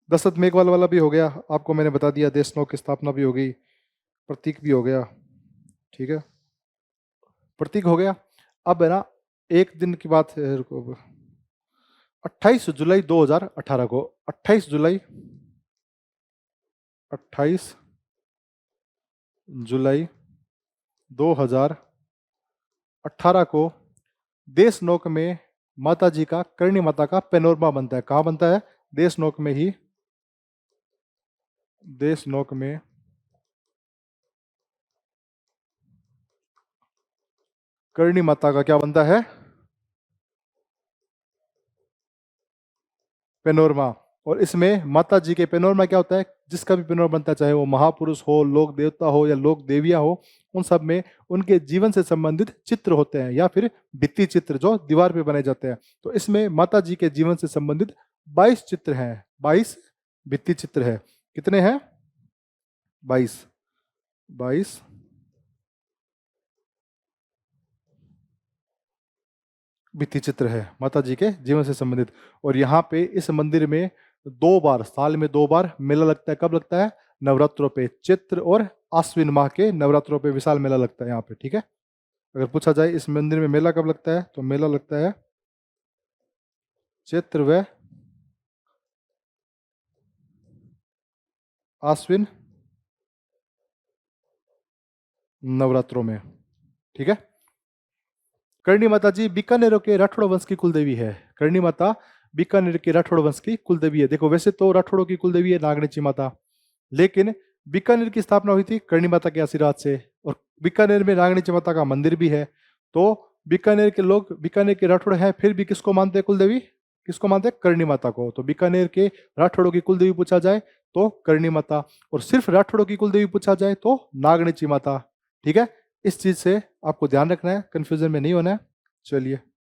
दशरथ मेघवाल वाला भी हो गया, आपको मैंने बता दिया। देशनोक की स्थापना भी हो गई, प्रतीक भी हो गया। ठीक है, प्रतीक हो गया। अब है ना, एक दिन की बात है, रुको, 28 जुलाई 2018 को, 28 जुलाई 28 जुलाई 2018 को देशनोक में माता जी का, करणी माता का पेनोरमा बनता है। कहाँ बनता है? देशनोक में ही, देशनोक में करणी माता का क्या बनता है? पेनोरमा। और इसमें माता जी के पेनोरमा क्या होता है? जिसका भी पेनोरमा बनता है, चाहे वो महापुरुष हो, लोक देवता हो या लोक देवियां हो, उन सब में उनके जीवन से संबंधित चित्र होते हैं, या फिर भित्ति चित्र जो दीवार पे बनाए जाते हैं। तो इसमें माता जी के जीवन से संबंधित 22 चित्र हैं, 22 भित्ति चित्र है। कितने हैं? 22, 22 भित्ति चित्र है माता जी के जीवन से संबंधित। और यहाँ पे इस मंदिर में 2 बार, साल में 2 बार मेला लगता है। कब लगता है? नवरात्रों पे, चैत्र और आश्विन माह के नवरात्रों पे विशाल मेला लगता है यहाँ पे। ठीक है, अगर पूछा जाए इस मंदिर में मेला कब लगता है, तो मेला लगता है चैत्र व आश्विन नवरात्रों में। ठीक है, करणी माता जी बीकानेर के राठौड़ वंश की कुलदेवी है। करणी माता बीकानेर के राठौड़ वंश की कुलदेवी है। देखो, वैसे तो राठौड़ों की कुलदेवी है नागणेची माता, लेकिन बीकानेर की स्थापना हुई थी करणी माता के आशीर्वाद से, और बीकानेर में नागणेची माता का मंदिर भी है। तो बीकानेर के लोग, बीकानेर के राठौड़ हैं, फिर भी किसको मानते हैं कुलदेवी? किसको मानते हैं? करणी माता को। तो बीकानेर के राठौड़ों की कुलदेवी पूछा जाए तो करणी माता, और सिर्फ राठौड़ों की कुलदेवी पूछा जाए तो नागणेची माता। ठीक है, इस चीज से आपको ध्यान रखना है, कंफ्यूजन में नहीं होना है। चलिए।